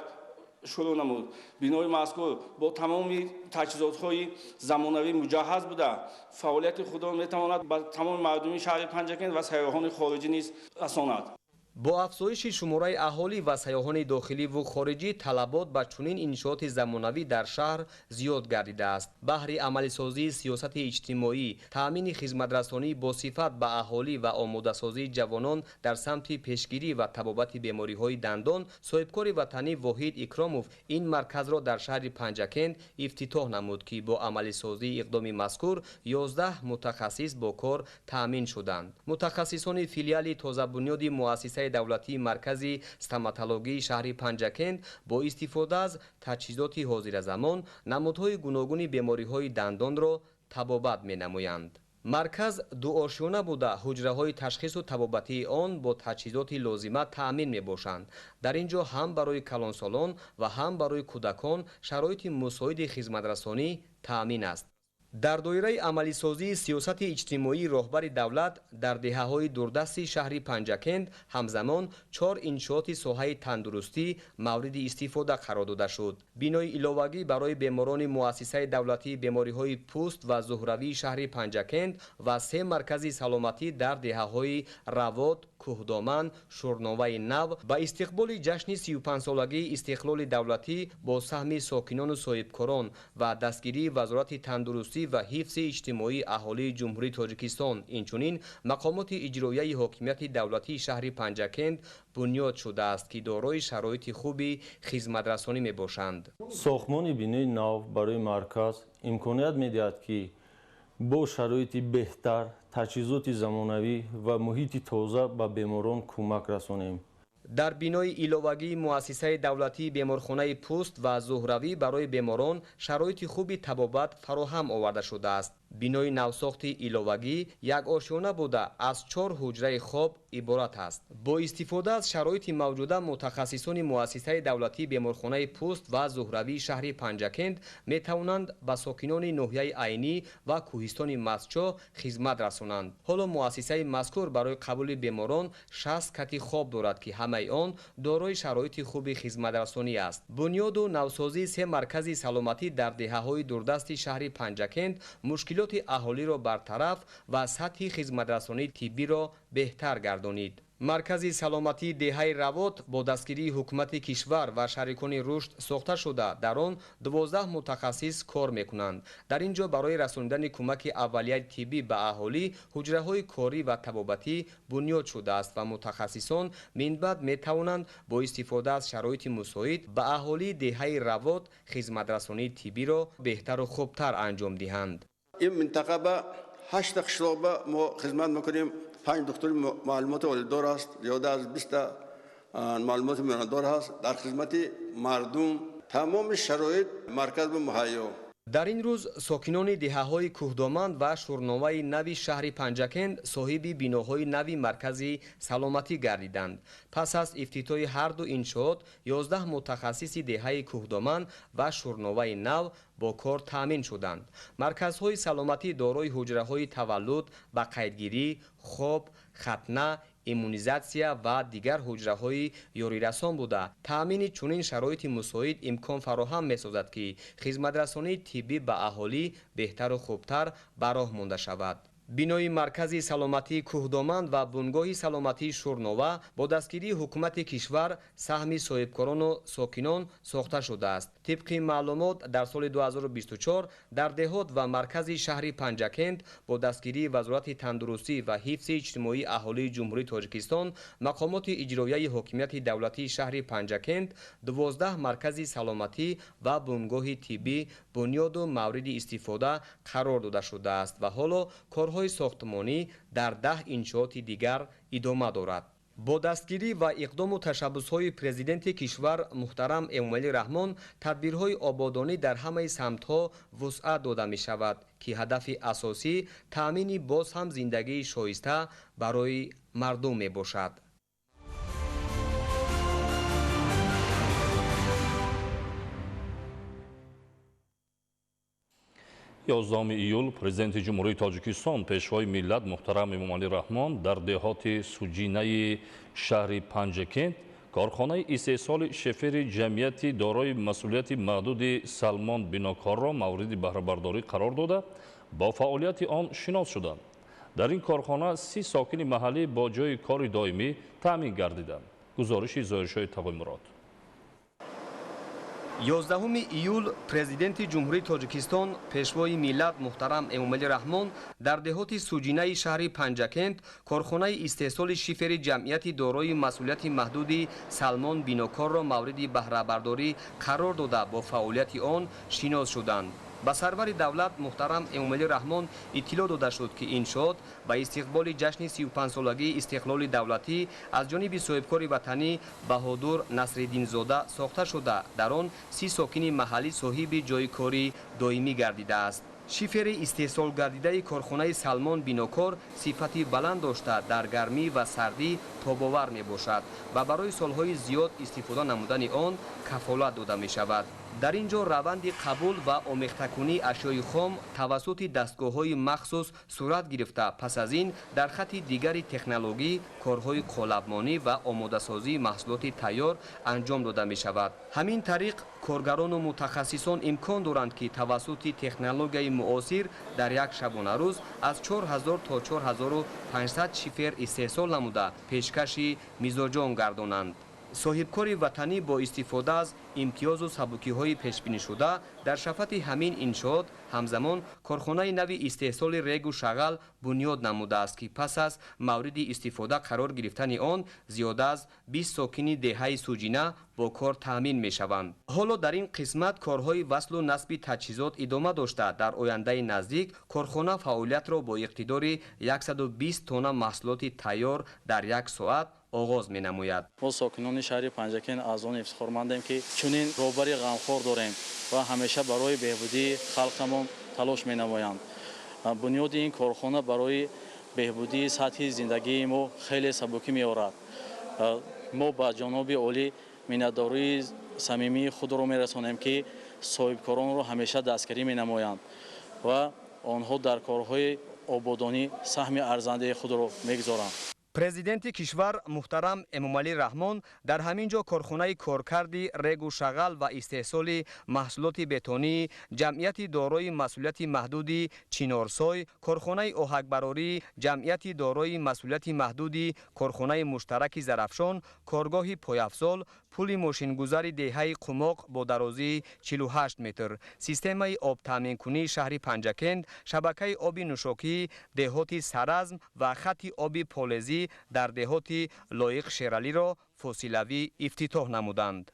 شروع نمود. بینای مذکور با تمام تجهیزات‌های زمانوی مجهز بوده، فعالیت خود را می‌تواند به تمام مردم شهر پنجکند و سیاحان خارجی نیز رساند. با افزایش شماره اهالی و سیاحان داخلی و خارجی، طلبات به چنین انشاءات زمانوی در شهر زیاد گردیده است. بهر عملی سازی سیاست اجتماعی، تامین خدمترسانی با صفت به اهالی و آماده سازی جوانان در سمت پیشگیری و طبابت بیماری‌های دندان، صاحبکار وطنی واحد اکراموف این مرکز را در شهر پنجکند افتتاح نمود که با عملی سازی اقدام مذکور 11 متخصص با کار تامین شدند. متخصصان فیلیال تازه بنیادی مؤسسه دولتی مرکز استماتولوژی شهر پنجکند با استفاده از تجهیزات حاضر زمان نمودهای گوناگون بیماری‌های دندان را طبابت می‌نمایند. مرکز دو آشیانه بوده، حجره‌های تشخیص و طبابتی آن با تجهیزات لازمه تأمین می‌باشند. در اینجا هم برای کلانسالان و هم برای کودکان شرایط مساعد خدمترسانی تأمین است. در دایره عملی سازی سیاست اجتماعی راهبر دولت در دهه‌های دوردست شهر پنجکند همزمان 4 انشاءات ساحه تندرستی مورد استفاده قرار داده شد. بینای ایلوگی برای بیماران مؤسسه دولتی بیماری‌های پوست و زهروی شهر پنجکند و 3 مرکز سلامتی در دهه‌های رواد، کوهدامن، شورناوه نو با استقبال جشن 35 سالگی استقلال دولتی با سهم ساکنان و صاحبکاران و دستگیری وزارت تندرستی و حفظ اجتماعی اهالی جمهوری تاجیکستان، اینچنین مقامات اجرایی حاکمیت دولتی شهر پنجکند بنیاد شده است که دارای شرایط خوبی خدمترسانی میباشند. ساختمان بینای نو برای مرکز امکانیت میدهد که با شرایط بهتر، تجهیزات زمانوی و محیط تازه به بیماران کمک رسانیم. در بینای ایلوگی مؤسسه دولتی بیمارخانه پوست و زهروی برای بیماران شرایط خوبی طبابت فراهم آورده شده است. бинои навсохти иловагӣ як ошёна буда аз 4 ҳуҷраи хоб иборат аст. Бо истифода аз шароити мавҷуда мутахассисони муассисаи давлатии беморхонаи Пӯст ва Зуҳравии шаҳри Панҷакент метавонанд ба сокинони ноҳияи Айнӣ ва кӯҳистони Мастчо хизмат расонанд. ҳоло муассисаи мазкур барои қабули беморон 60 кати хоб дорад ки ҳамаи он дорои шароити хуби хизматрасонӣ аст. бунёду навсозии 3 маркази саломатӣ дар деҳаҳои дурдасти шаҳри Панҷакент мушкилоти аҳолиро бартараф ва сатҳи хизматрасонии тиббиро беҳтар гардонид. маркази саломатии деҳаи Равот бо дастгирии ҳукумати кишвар ва шарикони рушд сохта шуда дар он 12 мутахассис кор мекунанд. дар ин ҷо барои расонидани кӯмаки аввалияи тиббӣ ба аҳолӣ ҳуҷраҳои корӣ ва табобатӣ бунёд шудааст ва мутахассисон минбаъд метавонанд бо истифода аз шароити мусоид ба аҳолии деҳаи Равот хизматрасонии тиббиро беҳтару хубтар анҷом диҳанд. این منطقه به 8 قشلاق ما خدمت میکنیم. 5 دکتر معلومات والدار است، زیاده از 20 معلومات میاندار هست. در خدمت مردم تمام شرایط مرکز به مهیا. дар ин рӯз сокинони деҳаҳои кӯҳдоманд ва шӯрноваи нави шаҳри Панҷакент соҳиби биноҳои нави маркази саломатӣ гардиданд. пас аз ифтитоҳи ҳарду иншоот 11 мутахассиси деҳаи кӯҳдоманд ва шӯрноваи нав бо кор таъмин шуданд. марказҳои саломатӣ дорои ҳуҷраҳои таваллуд, бақайдгирӣ, хоб, хатна, иммунизатсия ва дигар ҳуҷраҳои ёрирасон буда таъмини чунин шароити мусоид имкон фароҳам месозад ки хизматрасонии тиббӣ ба аҳолӣ беҳтару хубтар ба роҳ монда шавад. бинои маркази саломатии кӯҳдоманд ва бунгоҳи саломатии шӯрнова бо дастгирии ҳукумати кишвар саҳми соҳибкорону сокинон сохта шудааст. тибқи маълумот дар соли 2024 дар деҳот ва маркази шаҳри Панҷакент бо дастгирии вазорати тандурустӣ ва ҳифзи иҷтимоии аҳолии ҷумҳурии Тоҷикистон мақомоти иҷроияи ҳокимияти давлатии шаҳри Панҷакент 12 маркази саломатӣ ва бунгоҳи тиббӣ бунёду мавриди истифода қарор дода шудааст ва ҳоло корҳои сохтмонӣ дар 10 иншооти дигар идома дорад. бо дастгирӣ ва иқдому ташаббусҳои президенти кишвар муҳтарам Эмомалӣ Раҳмон тадбирҳои ободонӣ дар ҳамаи самтҳо вусъат дода мешавад ки ҳадафи асосӣ таъмини боз ҳам зиндагии шоиста барои мардум мебошад. 11 июл президенти ҷумҳурии Тоҷикистон пешвои миллат муҳтарам Эмомалӣ Раҳмон дар деҳоти Суҷинаи шаҳри Панҷакент корхонаи истеҳсоли шефери ҷамъияти дорои масъулияти маҳдуди Салмон Бинокорро мавриди баҳрабардорӣ қарор дода бо фаъолияти он шинос шуданд. дар ин корхона 30 сокини маҳаллӣ бо ҷои кори доимӣ таъмин гардиданд. гузориши Зоиршоҳи Тағоимурод. 11 июл президенти ҷумҳурии Тоҷикистон пешвои миллат муҳтарам Эмомалӣ Раҳмон дар деҳоти Суҷинаи шаҳри Панҷакент корхонаи истеҳсоли шифери ҷамъияти дорои масъулияти маҳдуди Салмон Бинокорро мавриди баҳрабардорӣ қарор дода бо фаъолияти он шинос шуданд. ба сарвари давлат муҳтарам Эмомалӣ Раҳмон иттилоъ дода шуд ки иншоот ба истиқболи ҷашни 35-солагии истиқлоли давлатӣ аз ҷониби соҳибкори ватанӣ Баҳодур Насриддинзода сохта шуда дар он 30 сокини маҳаллӣ соҳиби ҷойи кори доимӣ гардидааст. шифери истеҳсолгардидаи корхонаи Салмон Бинокор сифати баланд дошта дар гармӣ ва сардӣ тобовар мебошад ва барои солҳои зиёд истифода намудани он кафолат дода мешавад. дар ин ҷо раванди қабул ва омехтакунии ашёи хом тавассути дастгоҳҳои махсус сурат гирифта пас аз ин дар хатти дигари технологӣ корҳои қолабмонӣ ва омодасозии маҳсулоти тайёр анҷом дода мешавад. ҳамин тариқ коргарону мутахассисон имкон доранд ки тавассути технологияи муосир дар як шабонарӯз аз 4000 то 4500 шифер истеҳсол намуда пешкаши мизоҷон гардонанд. соҳибкори ватанӣ бо истифода аз имтиёзу сабукиҳои пешбинишуда дар шафати ҳамин иншоот ҳамзамон корхонаи нави истеҳсоли регу шағал бунёд намудааст ки пас аз мавриди истифода қарор гирифтани он зиёда аз 20 сокини деҳаи Суҷина бо кор таъмин мешаванд. ҳоло дар ин қисмат корҳои васлу насби таҷҳизот идома дошта дар ояндаи наздик корхона фаъолиятро бо иқтидори 120 тонна маҳсулоти тайёр дар як соат оғоз менамояд. мо сокинони шаҳри Панҷакент аз он ифтихормандем ки чунин роҳбари ғамхор дорем ва ҳамеша барои беҳбудии халқамон талош менамоянд. бунёди ин корхона барои беҳбудии сатҳи зиндагии мо хеле сабукӣ меорад. мо ба ҷаноби олӣ миннатдории самимии худро мерасонем ки соҳибкоронро ҳамеша дастгирӣ менамоянд ва онҳо дар корҳои ободонӣ саҳми арзандаи худро мегузоранд. президенти кишвар муҳтарам эмомалӣ раҳмон дар ҳамин ҷо корхонаи коркарди регу шағал ва истеҳсоли маҳсулоти бетонии ҷамъияти дорои масъулияти маҳдуди чинорсой, корхонаи оҳакбарорӣ ҷамъияти дорои масъулияти маҳдуди корхонаи муштараки зарафшон, коргоҳи пойафзол, пули мошингузари деҳаи қумоқ бо дарозии 48 метр, системаи обтаъминкунии шаҳри Панҷакент, шабакаи оби нӯшокии деҳоти Саразм ва хатти оби полезӣ дар деҳоти Лоиқ Шералиро фосилавӣ ифтитоҳ намуданд.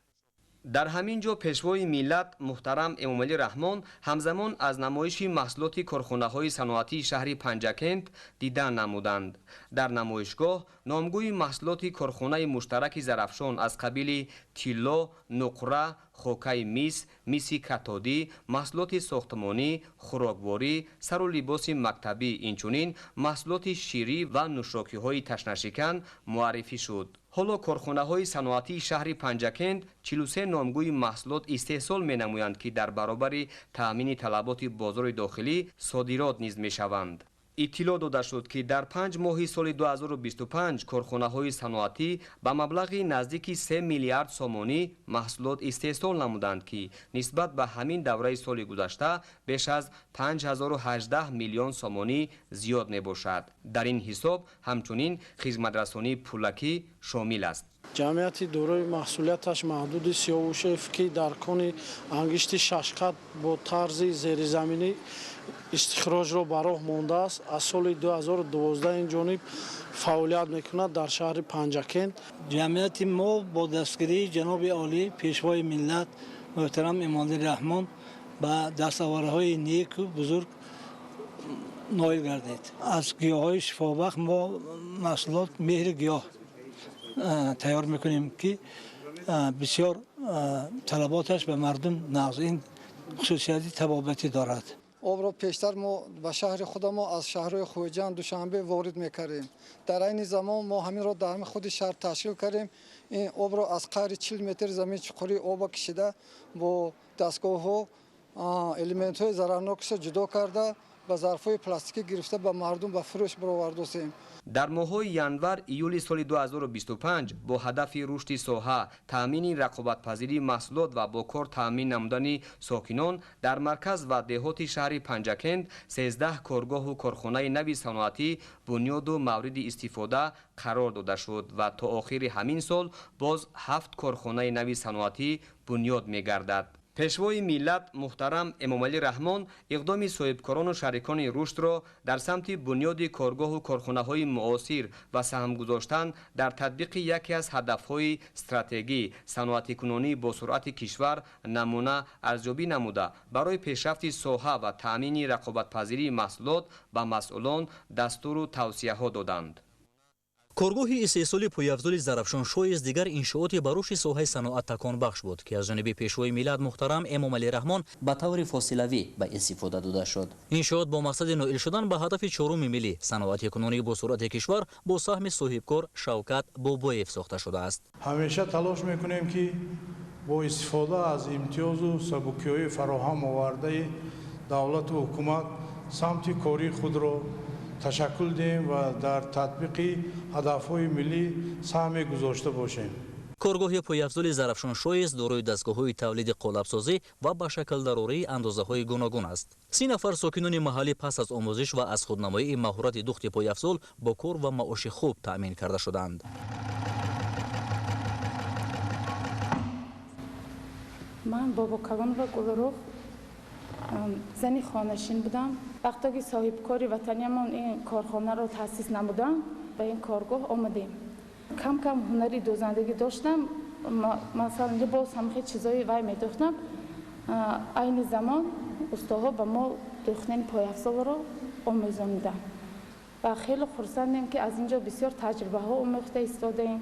дар ҳамин ҷо пешвои миллат муҳтарам эмомалӣ раҳмон ҳамзамон аз намоиши маҳсулоти корхонаҳои саноатии шаҳри Панҷакент дидан намуданд. дар намоишгоҳ номгӯи маҳсулоти корхонаи муштараки зарафшон аз қабили тилло, нуқра, хокаи мис, миси катодӣ, маҳсулоти сохтмонӣ, хӯрокворӣ, сару либоси мактабӣ, инчунин маҳсулоти ширӣ ва нӯшокиҳои ташнашикан муаррифӣ шуд. ҳоло корхонаҳои саноатии шаҳри Панҷакент 43 номгӯи маҳсулот истеҳсол менамоянд ки дар баробари таъмини талаботи бозори дохилӣ содирот низ мешаванд. иттилоъ дода шуд ки дар 5 моҳи соли 2025 корхонаҳои саноатӣ ба маблағи наздики 3 миллиард сомонӣ маҳсулот истеҳсол намуданд ки нисбат ба ҳамин давраи соли гузашта беш аз 5018 миллион сомонӣ зиёд мебошад. дар ин ҳисоб ҳамчунин хизматрасонии пулакӣ шомил аст. ҷамъияти дорои маҳсулияташ маҳдуди Сиёвушев ки дар кони ангишти шашқат бо тарзи зеризаминӣ истихроҷро ба роҳ мондааст, аз соли 2012 инҷониб фаъолият мекунад дар шаҳри Панҷакент. ҷамъияти мо бо дастгирии ҷаноби олӣ пешвои миллат муҳтарам эмомалӣ раҳмон ба дастовардҳои неку бузург ноил гардид. аз гиёҳҳои шифобахш мо маҳсулот меҳри гиёҳ тайёр мекунем ки бисёр талаботаш ба мардум нағз. ин хусусияти табобатӣ дорад. обро пештар мо ба шаҳри худамон аз шаҳрҳои Хуҷанд, Душанбе ворид мекардем. дар айни замон мо ҳаминро дар ҳамин худи шаҳр ташкил кардем. ин обро аз қадри 40 метр замин чуқури оба кишида бо дастгоҳҳо элементҳои зарарнокро ҷудо карда ба зарфҳои пластикӣ гирифта ба мардум ба фурӯш баровардосем. дар моҳҳои январ июли соли 2025 бо ҳадафи рушди соҳа, таъмини рақобатпазирии маҳсулот ва бо кор таъмин намудани сокинон дар марказ ва деҳоти шаҳри Панҷакент 13 коргоҳу корхонаи нави саноатӣ бунёду мавриди истифода қарор дода шуд ва то охири ҳамин сол боз 7 корхонаи нави саноатӣ бунёд мегардад. пешвои миллат муҳтарам эмомалӣ раҳмон иқдоми соҳибкорону шарикони рушдро дар самти бунёди коргоҳу корхонаҳои муосир ва саҳм гузоштан дар татбиқи яке аз ҳадафҳои стратегӣ саноатикунонии босуръати кишвар намуна арзёбӣ намуда барои пешрафти соҳа ва таъмини рақобатпазирии маҳсулот ба масъулон дастуру тавсияҳо доданд. коргоҳи истеҳсоли пойафзоли зарафшоншоис дигар иншооти ба рушди соҳаи саноат таконбахш буд ки аз ҷониби пешвои миллат муҳтарам эмомалӣ раҳмон ба таври фосилавӣ ба истифода дода шуд. иншоот бо мақсади ноил шудан ба ҳадафи чоруми миллӣ саноати кунонии босуръати кишвар бо саҳми соҳибкор Шавкат Бобоев сохта шудааст. ҳамеша талош мекунем ки бо истифода аз имтиёзу сабукиҳои фароҳам овардаи давлату ҳукумат самти кории худро ташаккул диҳем ва дар татбиқи ҳадафҳои миллӣ саҳме гузошта бошем. коргоҳи пойафзоли зарафшоншоис дорои дастгоҳҳои тавлиди қолабсозӣ ва ба шаклдарории андозаҳои гуногун аст. 30 нафар сокинони маҳаллӣ пас аз омӯзиш ва аз худнамоии маҳорати духти пойафзол бо кор ва маоши хуб таъмин карда шуданд. ман Бобо Калонова Гулрух зани хонашин будам. вақте ки соҳибкори ватаниямон ин корхонаро таъсис намудам, ба ин коргоҳ омадем. кам кам ҳунари дӯзандагӣ доштам, масалан либос ҳамахи чизои вай медӯхтам. айни замон устоҳо ба мо дӯхтани пойафзолро омӯзониданд ва хеле хурсандем ки аз ин ҷо бисёр таҷрибаҳо омӯхта истодаем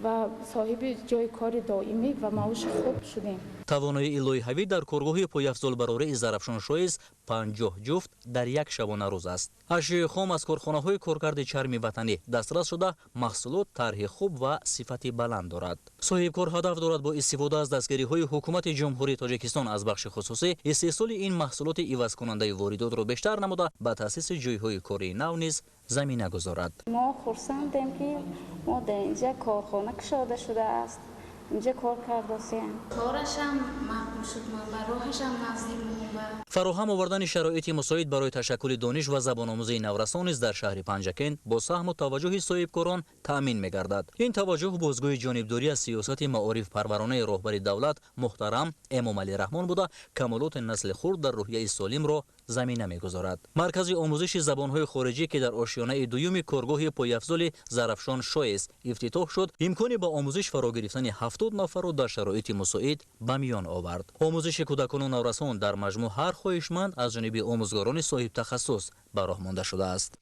و صاحب جای کار دائمی و معاش خوب شدیم. توانایی لایحه‌ای در کارگاه پایافزال براره زرافشان‌شویز 50 جفت در یک شبانه روز است. اشیاء خام از کارخانه‌های کارگرد چرمی وطنی دسترس شده محصولات طرح خوب و صفت بلند دارد. صاحبکار هدف دارد با استفاده از دستگیری‌های حکومت جمهوری تاجیکستان از بخش خصوصی استحصال این محصولات عوض کننده واردات را بیشتر نموده به تأسیس جای‌های کاری نو نیز زمینه گذارد. ما خرسندیم که ما در اینجا کارخانه گشاده شده است. اینجا کار کردیم. کارش هم معقول شد، ما به راهش هم نزدیک بودیم. فراهم آوردن شرایط مساعد برای تشکل دانش و زبان آموزی نورسان در شهر پنجکند با سهم و توجه صاحبکاران تأمین می‌گردد. این توجه بازگوی جانبداری از سیاست معارف پرورانه رهبر دولت محترم امامعلی رحمان بوده کمالات نسل خرد در روحیه سالم را زمینه می‌گذارد. مرکز آموزش زبان‌های خارجی که در آشیانه دوم کارگاه پایافزال زرافشان شویز افتتاح شد، امکانی با آموزش فرا گرفتن 70 نفر را در شرایط مساعد به میان آورد. آموزش کودکان و نورسان در مجموع هر خواهشمند از جانب آموزگاران صاحب تخصص به راه مانده شده است.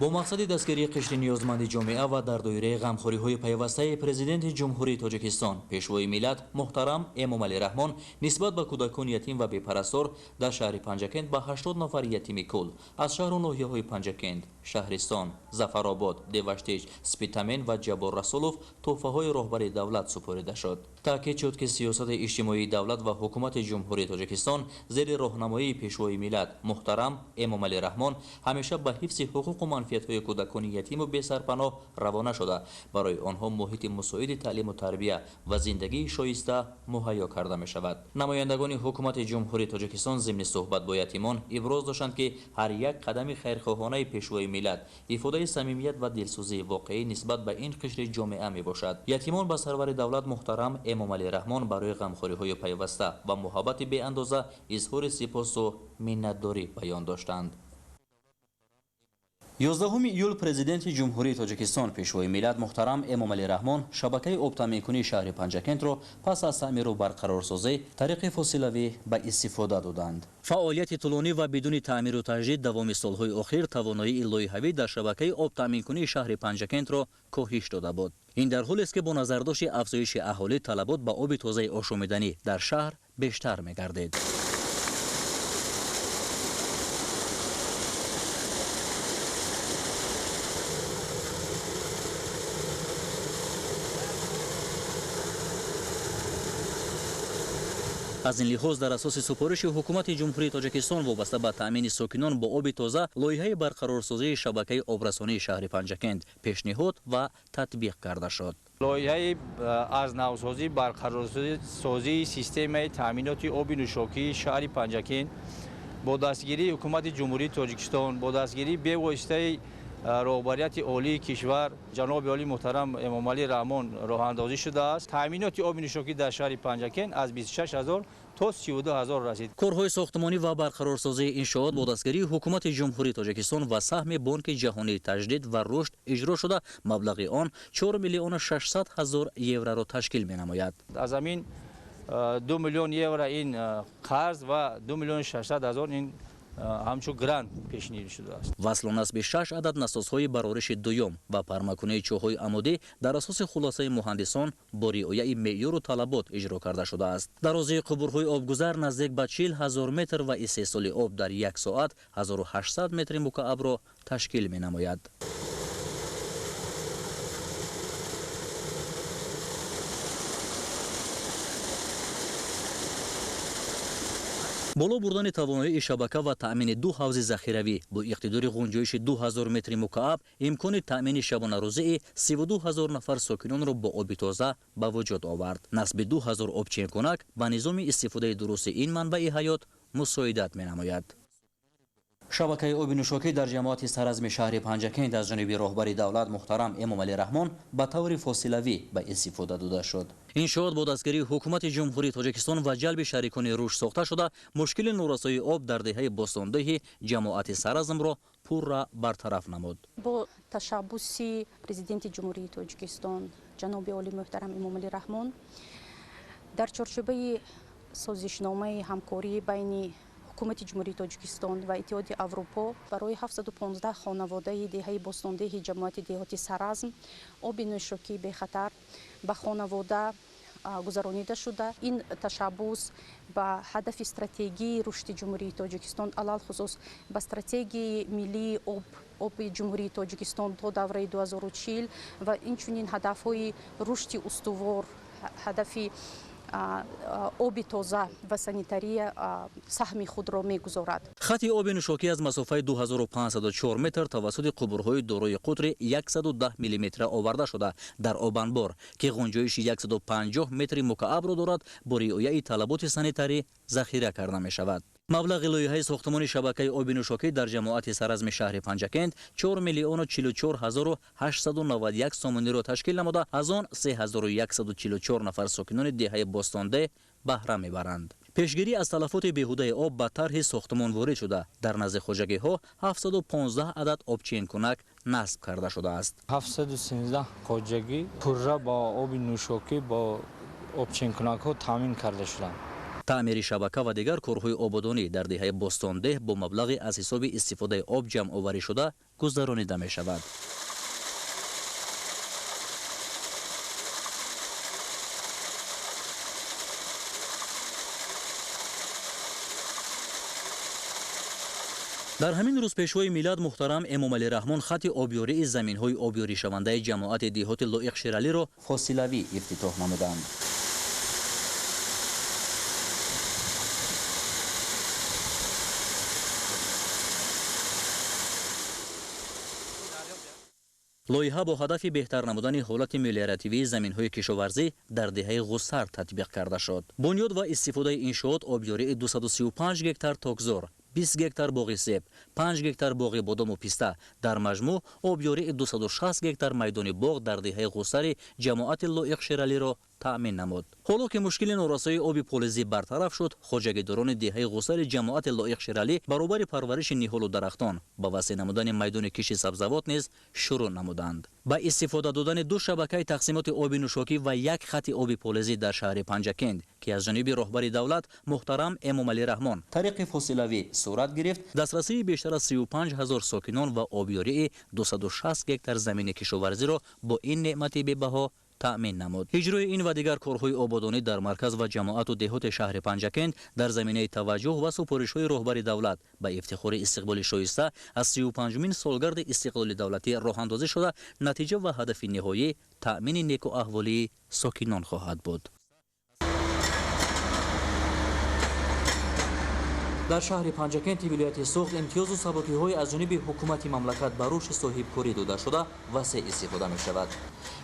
با مقصد دستگیری قشر نیازمند جامعه و در دایره غمخوری‌های پیوسته پرزیدنت جمهوری تاجیکستان پیشوای ملت محترم امامعلی رحمان نسبت به کودکان یتیم و بی‌پرستار در شهر پنجکند به 80 نفر یتیم کل از شهر و ناحیه‌های پنجکند، شهرستان، ظفرآباد، دیوشتیج، سپیتامن و جبار رسولوف تحفه‌های رهبر دولت سپرده شد. تاکید شد که سیاست اجتماعی دولت و حکومت جمهوری تاجیکستان زیر راهنمایی پیشوای ملت محترم امامعلی رحمان همیشه به حفظ حقوق و منفعت‌های کودکان یتیم و بی سرپناه روانه شده برای آنها محیط مساعد تعلیم و تربیت و زندگی شایسته مهیا کرده می شود. نمایندگان حکومت جمهوری تاجیکستان ضمن صحبت با یتیمان ابراز داشتند که هر یک قدم خیرخواهانه پیشوای ملت افاده صمیمیت و دلسوزی واقعی نسبت به این قشر جامعه می باشد. یتیمان به سرور دولت محترم امامعلی رحمان برای غمخوری‌های پیوسته و محبت بی اندازه اظهار سپاس و منتداری بیان داشتند. 11 ایول پرزیدنت جمهوری تاجیکستان پیشوای ملت محترم امامعلی رحمان شبکه آب تامین شهر پنجکند را پس از تعمیر و برقرارسازی طریق فاصلوی به استفاده دادند. فعالیت طولانی و بدون تعمیر و تجدید دوام سالهای اخیر توانایی لایحه‌ای در شبکه آب تامین شهر پنجکند را کاهش داده بود. این در حالی است که با نظرداشت افزایش اهالی طلبات به آب تازه آشامیدنی در شهر بیشتر می‌گردید. از این لحاظ در اساس سفارش حکومت جمهوری تاجیکستان وابسته به تأمین ساکنان با آب تازه لایحه برقرارسازی شبکه آبرسانی شهر پنجکند پیشنهاد و تطبیق کرده شد. لایحه از نوسازی برقرارسازی سیستم تأمینات آب نوشابه شهر پنجکند با دستگیری حکومت جمهوری تاجیکستان با دستگیری به واسطه رهبریت عالی کشور جناب عالی محترم امامعلی رحمان راه اندازی شده است. تأمینات آب نوشابه در شهر پنجکند از 26000 تا 32000 رسید. کارهای ساختمانی و برقرارسازی انشاءات با دستگیری حکومت جمهوری تاجیکستان و سهم بانک جهانی تجدید و رشد اجرا شده مبلغ آن 4,600,000 یورو را تشکیل می‌نماید. از همین 2 میلیون یورو این قرض و 2,600,000 این همچون گرانت پیشنهاد شده است. وصل است به 6 عدد نسازهای برارش دوم و پرمکنه چوهای عمودی در اساس خلاصه مهندسان با رعایت معیار و طلبات اجرا کرده شده است. درازی قبورهای آبگذر نزدیک به 40,000 متر و استحصال آب در یک ساعت 1800 متر مکعب را تشکیل می نماید. بالا بردن توانایی شبکه و تأمین 2 حوض ذخیروی با اقتدار گنجایش 2000 متر مکعب امکان تأمین شبانه روزی 32000 نفر ساکنان را با آب تازه به وجود آورد. نصب 2000 آبچینکنک و نظام استفاده درست این منبع حیات مساعدت می نماید. شبکه آب نوشابه در جماعت سرازم شهر پنجکند از جانب رهبر دولت محترم امامعلی رحمان به طور فاصلوی به استفاده داده شد. انشاءات با دستگیری حکومت جمهوری تاجیکستان و جلب شریکان رشد ساخته شده مشکل نورسایی آب در دهه باستاندهی جماعت سرازم را پورا برطرف نمود. با تشبث پرزیدنت جمهوری تاجیکستان جناب عالی محترم امامعلی رحمان در چارچوب سازشنامه همکاری بین ҳукумати ҷумҳурии тоҷикистон ва иттиҳоди аврупо барои 715 хонаводаи деҳаи бостондеҳи ҷамоати деҳоти Саразм оби нӯшокӣ бехатар ба хонавода гузаронида шуда. Ин ташаббус ба ҳадафи стратегии рушди ҷумҳурии тоҷикистон, алалхусус ба стратегияи миллии оби ҷумҳурии тоҷикистон то давраи 2040 ва инчунин ҳадафҳои рушди устувор, ҳадафи оби тоза ва санитария саҳми худро мегузорад. хати оби нӯшокӣ аз масофаи 2504 метр тавассути қубурҳои дорои қутри 110 мм оварда шуда дар обанбор ки ғунҷоиши 150 метри мукаабро дорад, бо риояи талаботи санитарӣ захира карда мешавад. маблағи лоиҳаи сохтмони шабакаи оби нӯшокӣ дар ҷамоати Саразми шаҳри Панҷакент 4 миллион 44 891 сомониро ташкил намуда, аз он 3144 нафар сокинони деҳаи бостонде баҳра мебаранд. пешгирӣ аз талафоти беҳудаи об ба тарҳи сохтмон ворид шуда, дар назди хоҷагиҳо 715 адад обчинкунак насб карда шудааст. 713 хоҷагӣ пурра ба оби нӯшокӣ бо обчинкунакҳо таъмин карда шуданд. таъмири шабака ва дигар корҳои ободонӣ дар деҳаи бостондеҳ бо маблағи аз ҳисоби истифодаи об ҷамъоварӣ шуда гузаронида мешавад. дар ҳамин рӯз пешвои миллат муҳтарам Эмомалӣ Раҳмон хати обёрии заминҳои обёришавандаи ҷамоати деҳоти Лоиқ Шералиро фосилавӣ ифтитоҳ намуданд. лоиҳа бо ҳадафи беҳтар намудани ҳолати мелиоративии заминҳои кишоварзӣ дар деҳаи Ғусар татбиқ карда шуд. бунёд ва истифодаи иншоот обёрии 235 гектар токзор, 20 гектар боғи себ, 5 гектар боғи бодому писта, дар маҷмӯъ обёрии 260 гектар майдони боғ дар деҳаи Ғусари ҷамоати Лоиқ Шералиро таъмин намуд. ҳоло ки мушкили норасоии оби полизӣ бартараф шуд, хоҷагидорони деҳаи Ғусари ҷамоати Лоиқ Шералӣ баробари парвариши ниҳолу дарахтон ба васеъ намудани майдони киши сабзавот низ шурӯъ намуданд. ба истифода додани ду шабакаи тақсимоти оби нӯшокӣ ва як хати оби полизӣ дар шаҳри Панҷакент ки аз ҷониби роҳбари давлат муҳтарам Эмомалӣ Раҳмон тариқи фосилавӣ сурат гирифт, дастрасии бештар аз 35 000 сокинон ва обёрии 260 гектар замини кишоварзиро бо ин неъмати бебаҳо таъмин намуд. иҷрои ин ва дигар корҳои ободонӣ дар марказ ва ҷамоату деҳоти шаҳри Панҷакент дар заминаи таваҷҷуҳ ва супоришҳои роҳбари давлат ба ифтихори истиқболи шоиста аз 35-мин солгарди истиқлоли давлатӣ роҳандозӣ шуда, натиҷа ва ҳадафи ниҳоӣ таъмини некуаҳволии сокинон хоҳад буд. дар шаҳри Панҷакенти вилояти Суғд имтиёзу сабукиҳои аз ҷониби ҳукумати мамлакат ба рушди соҳибкорӣ дода шуда васеъ истифода мешавад.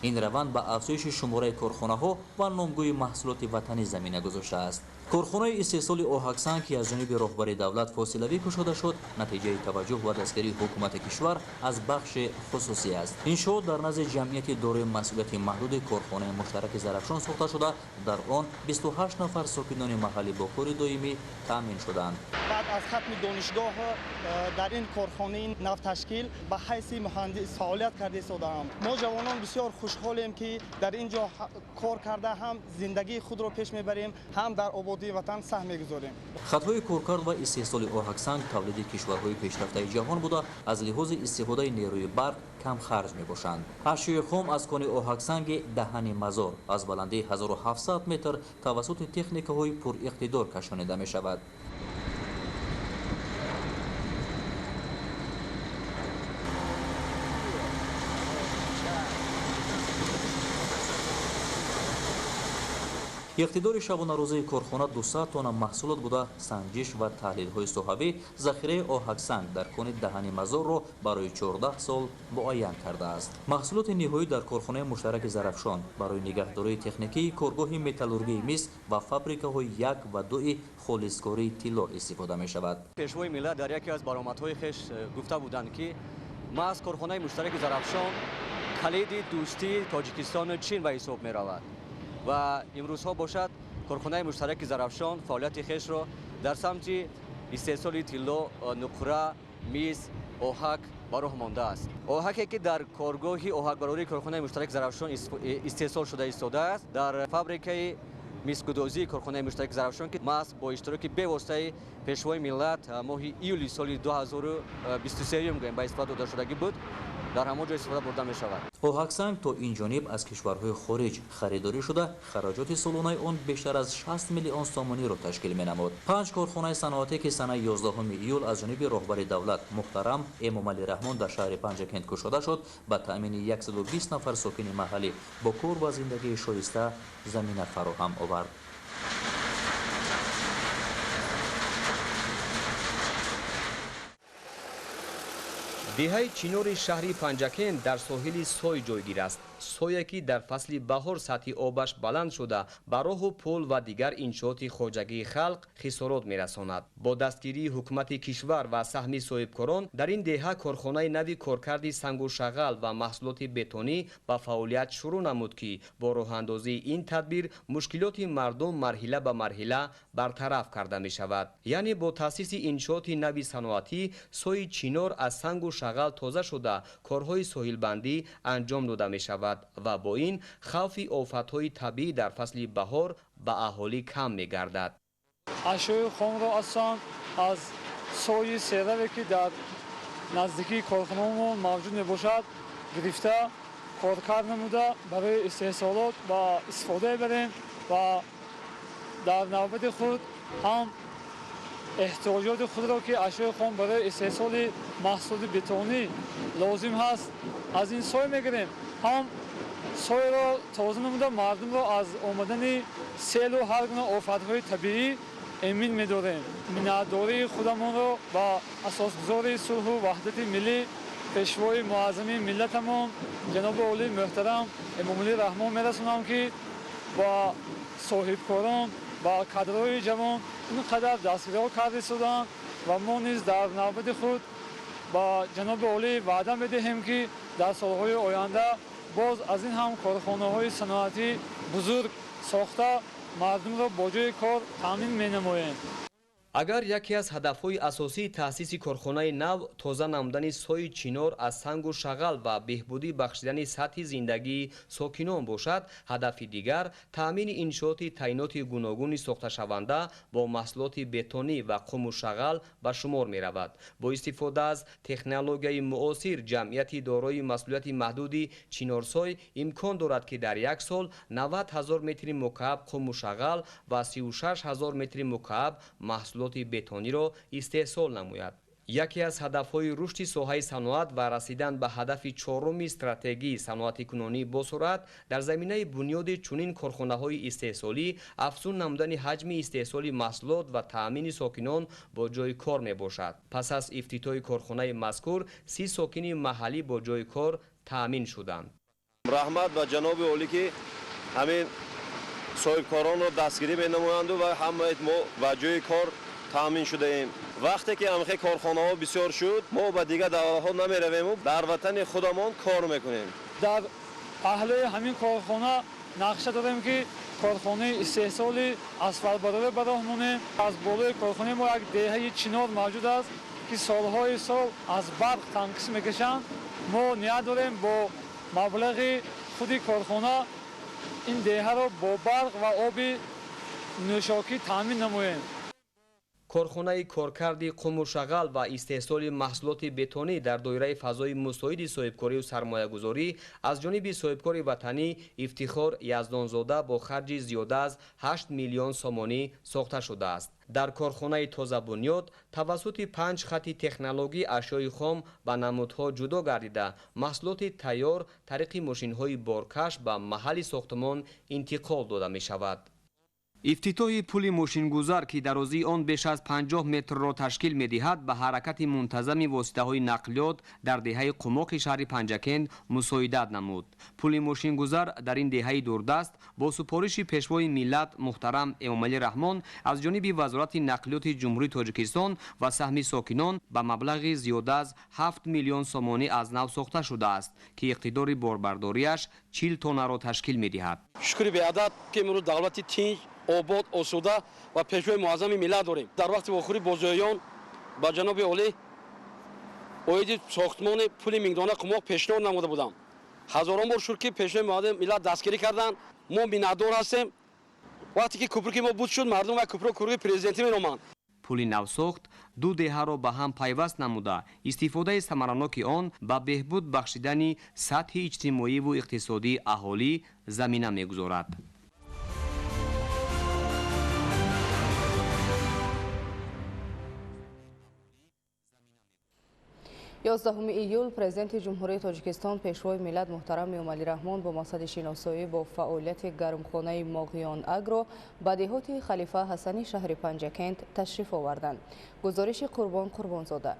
ин раванд ба афзоиши шумораи корхонаҳо ва номгӯи маҳсулоти ватанӣ замина гузоштааст. корхонаи истеҳсоли оҳаксанг ки аз ҷониби роҳбари давлат фосилавӣ кушода шуд, натиҷаи таваҷҷуҳ ва дастгирии ҳукумати кишвар аз бахши хусусӣ аст. иншоот дар назди ҷамъияти дорои масъулияти маҳдуди корхонаи муштараки Зарафшон сохта шуда, дар он 28 нафар сокинони маҳаллӣ бо кори доимӣ таъмин шуданд. بعد از ختم دانشگاه در این کارخانه نفت تشکیل به حیث مهندس فعالیت کرده ایستاده‌ام. ما جوانان بسیار خوشحالیم که در اینجا کار کرده هم زندگی خود را پیش میبریم، هم در آبادی وطن سهم میگذاریم. خطهای کارکرد و استحصال آهکسنگ تولید کشورهای پیشرفته جهان بوده، از لحاظ استفاده نیروی برق کم خرج میباشند. اشیاء خام از کان آهکسنگ دهن مزار از بلندی 1700 متر توسط تکنیک‌های پر اقتدار کشانیده میشود. иқтидори шабонарӯзаи корхона 200 тонна маҳсулот буда, санҷиш ва таҳлилҳои соҳавӣ захираи оҳаксанг дар кони даҳани мазорро барои 14 сол муайян кардааст. маҳсулоти ниҳоӣ дар корхонаи муштараки Зарафшон барои нигаҳдории техникии коргоҳи металлургии мис ва фабрикаҳои 1 ва 2 холискории тилло истифода мешавад. пешвои миллат дар яке аз баромадҳои хеш гуфта буданд ки маҳз корхонаи муштараки Зарафшон калиди дӯстии Тоҷикистону Чин ба ҳисоб меравад ва имрӯзҳо бошад корхонаи муштараки Зарафшон фаъолияти хешро дар самти истеҳсоли тилло, нуқра, мис, оҳак ба роҳ мондааст. оҳаке ки дар коргоҳи оҳакбарории корхонаи муштараки Зарафшон истеҳсол шуда истодааст, дар фабрикаи میزگدازی کارخانه مشترک زرافشان که ما با اشتراک به واسطه پیشوای ملت ماه ایولی سال 2023 میگویم با استفاده داشته شدگی بود در همه جا استفاده برده می شود. اوهاکسنگ تا این جانب از کشورهای خارج خریداری شده خراجات سالانه آن بیشتر از 60 میلیون سومانی را تشکیل می نمود. 5 کارخانه صنعتی که سنه 11 ایول از جانب رهبر دولت محترم امامعلی رحمان در شهر پنجکند گشوده شد با تامین 120 نفر ساکن محلی با کار و زندگی شایسته زمینه فراهم آورد. دهه چینور شهری پنجکند در ساحل سوی جایگیر است. سویی که در فصل بهار سطح آبش بلند شده به راه و پل و دیگر انشاءات خواجگی خلق خسارات میرساند. با دستگیری حکومت کشور و سهم صاحبکاران در این دهه کارخانه نوی کارکرد سنگ و شغل و محصولات بتونی به فعالیت شروع نمود که با راه اندازی این تدبیر مشکلات مردم مرحله به مرحله برطرف کرده می شود. یعنی با تاسیس انشاءات نوی صنعتی سوی چینور از سنگ و شغل تازه شده کارهای ساحل بندی انجام داده می شود و با این خوف آفت‌های طبیعی در فصل بهار به اهالی کم می‌گردد. اشیاء خام را از سوی سیروی که در نزدیکی کارخانه‌مون موجود میباشد گرفته کارکرد نموده برای استحصالات و استفاده بریم و در نوبت خود هم احتیاجات خود را که اشیاء خام برای استحصال محصولات بتونی لازم هست از این سوی میگیریم. هم سوی را تازه نموده مردم را از آمدن سیل و هر گونه آفت‌های طبیعی امین می‌داریم. مینت‌داری خودمان را با اساسگزار صلح و وحدت ملی پیشوای معظم ملتمان جناب عالی محترم امامعلی رحمان می‌رسانم که با صاحبکاران با کادرهای جوان اینقدر دستگیری کرده شدند و ما نیز در نوبت خود با جناب عالی وعده می‌دهیم که در سال‌های آینده باز از این هم کارخانه‌های صنعتی بزرگ ساخته مردم را با جای کار تامین می‌نماییم. اگر یکی از هدف‌های اساسی تأسیس کارخانه نو تازه نمودن سوی چینور از سنگ و شغل و بهبودی بخشیدن سطح زندگی ساکنان باشد، هدف دیگر تأمین انشاءات تعینات گوناگون ساخته شونده با محصولات بتونی و قم و شغل به شمار می‌رود. با استفاده از تکنولوژی معاصر جمعیت دارای مسئولیت محدود چینارسای امکان دارد که در یک سال 90,000 متر مکعب قم و شغل و 36,000 متر مکعب محصولات بتونی را استحصال نموید. یکی از هدف‌های رشد ساحه صنعت و رسیدن به هدف چهارم استراتژی صنعت کنونی با سرعت در زمینه بنیاد چنین کارخانه‌های استحصالی افزون نمودن حجم استحصال محصولات و تأمین ساکنان با جای کار میباشد. پس از افتتاح کارخانه مذکور 30 ساکن محلی با جای کار تأمین شدند. رحمت و جناب عالی که همین صاحبکاران را دستگیری بنمایند و همه ما و جای کار تامین شده ایم. وقتی که همه کارخانه ها بسیار شد ما به دیگر دولت ها نمی رویم و در وطن خودمان کار میکنیم. در پهلوی همین کارخانه نقشه داریم که کارخانه استحصال اسفالت‌برداری به راه مونه. از بالای کارخانه ما یک دهه چینار موجود است که سالهای سال از برق تنقیص میکشند. ما نیت داریم با مبلغ خودی کارخانه این دهه را با برق و آب نوشاکی تامین نماییم. کارخانه کارکرد قم و شغل و استحصال محصولات بتونی در دایره فضای مساعد صاحبکاری و سرمایه‌گذاری از جانب صاحبکار وطنی افتخار یزدانزاده با خرج زیاده از 8 میلیون سومانی ساخته شده است. در کارخانه تازه بنیاد توسط 5 خط تکنولوژی اشیاء خام به نمودها جدا گردیده محصولات تیار طریق ماشین‌های بارکش به محل ساختمان انتقال داده می شود. افتتاح پل ماشینگذار که درازی آن بیش از 50 متر را تشکیل می‌دهد به حرکت منتظم واسطه‌های نقلیات در دهه قماق شهر پنجکند مساعدت نمود. پل ماشینگذار در این دهه دوردست با سپارش پیشوای ملت محترم امامعلی رحمان از جانب وزارت نقلیات جمهوری تاجیکستان و سهم ساکنان به مبلغ زیاده از 7 میلیون سومانی از نو ساخته شده است که اقتدار باربرداریش 40 تن را تشکیل می‌دهد. شکر به عدد که امروز دولت تنج آباد آسوده و پیشوای معظم ملت داریم. در وقت آخری بازجویان با جناب عالی اوید ساختمان پل میگدانه قماق پیشنهاد نموده بودم. هزاران بار شد که پیشوای معظم ملت دستگیری کردند. ما بی‌ندار هستیم وقتی که کوپری که ما بود شد مردم و کوپری پرزیدنتی مینامند. پول نوساخت دو دهه‌ро ба ҳам пайваст намуда истифодаи самараноки он ба беҳбуд бахшидани сатҳи иҷтимоиву иқтисодии аҳолӣ замина мегузорад. 11 ایول پرزیدنت جمهوری تاجیکستان پیشوای ملت محترم امومالی رحمان با مقصد شناسایی با فعالیت گرمخانه ماغیان اگرو به دهات خلیفه حسنی شهر پنجکند تشریف آوردند. گزارش قربانزاده.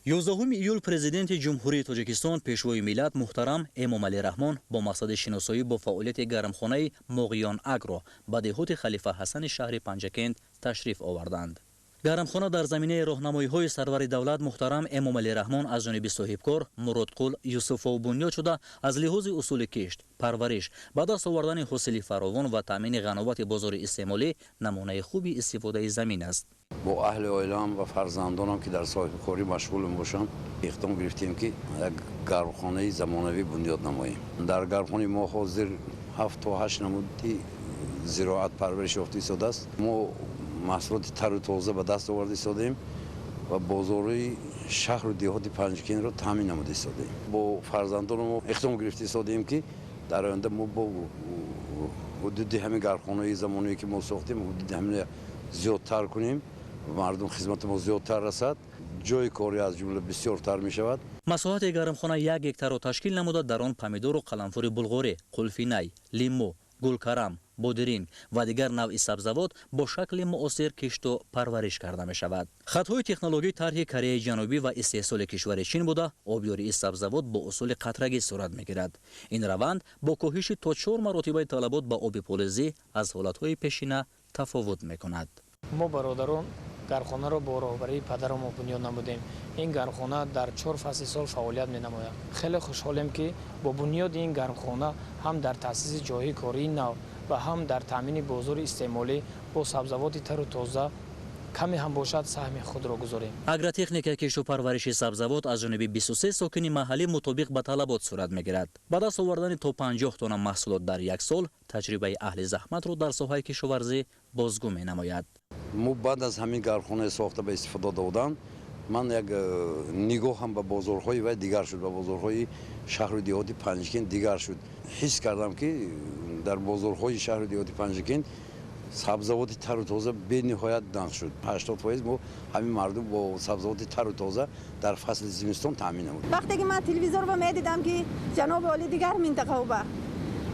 11 ایول پرزیدنت جمهوری تاجیکستان پیشوای ملت محترم امومالی رحمان با مقصد شناسایی با فعالیت گرمخانه ماغیان اگرو به دهات خلیفه حسنی شهر پنجکند تشریف آوردند. گرمخانه در زمینه راهنمایی‌های سرور دولت محترم امومالی رحمان از جانب صاحبکار مرادقول یوسفوف بنیاد شده از لحاظ اصول کشت، پرورش، به دست آوردن حاصل فراوان و تامین قناعت بازار استعمالی نمونه خوبی استفاده زمین است. با اهل عائله‌ام و فرزندانم که در صاحبکاری مشغول باشم اقدام گرفتیم که یک گرمخانه زمانوی بنیاد نماییم. در گرمخانه ما حاضر 7 تا 8 نمودی زراعت پرورش یافته شده است. ما محصولات تر و تازه به دست آورده ایستادیم و بازاری شهر و دهات پنجکند را تامین نموده ایستادیم. با فرزندانم ما اقدام گرفته ایستادیم که در آینده ما با حدود همین گرمخانه‌های زمانی که ما ساختیم حدود همین زیادتر کنیم و مردم خدمت ما زیادتر رسد، جای کاری از جمله بسیارتر می شود. مساحت گرمخانه 1 هکتار را تشکیل نموده در آن پمیدور و قلمفور بلغاری، قلفینی، لیمو، گلکرم، بودرین و دیگر نوع سبزوات با شکل معاصر کشت و پرورش کرده می شود. خطهای تکنولوژی طرح کره جنوبی و استحصال کشور چین بوده آبیاری سبزوات با اصول قطرگی صورت می گیرد. این روند با کاهش تا 4 مرتبه طلبات به آب فلزی از حالتهای پیشینه تفاوت می کند. ما برادران گرمخانه را با راهبری پدرم بنیاد نمودیم. این گرمخانه در 4 فصل سال فعالیت می نماید. خیلی خوشحالم که با بنیاد این گرمخانه هم در تأسیس جای کاری نو و هم در تامین بازار استعمالی با سبزوات تر و تازه کمی هم باشد سهم خود را گذاریم. اگرتکنیک کشت و پرورش سبزوات از جانب 23 ساکن محلی مطابق به طلبات صورت میگیرد. با دست آوردن تا 50 تن محصولات در یک سال تجربه اهل زحمت را در ساحه کشاورزی بازگو می نماید. ما بعد از همین گرمخانه ساخته به استفاده دادن من یک نگاه هم به بازارهای و دیگر شد، به بازارهای شهر و دهات پنجکند دیگر شد. حس کردم که در بازارهای شهر و دهات پنجکند سبزوات تر و تازه به نهایت نقش شد. 80% ما همین مردم با سبزوات تر و تازه در فصل زمستان تامین نمود. وقتی که من تلویزیون رو میدیدم که جناب عالی دیگر منطقه و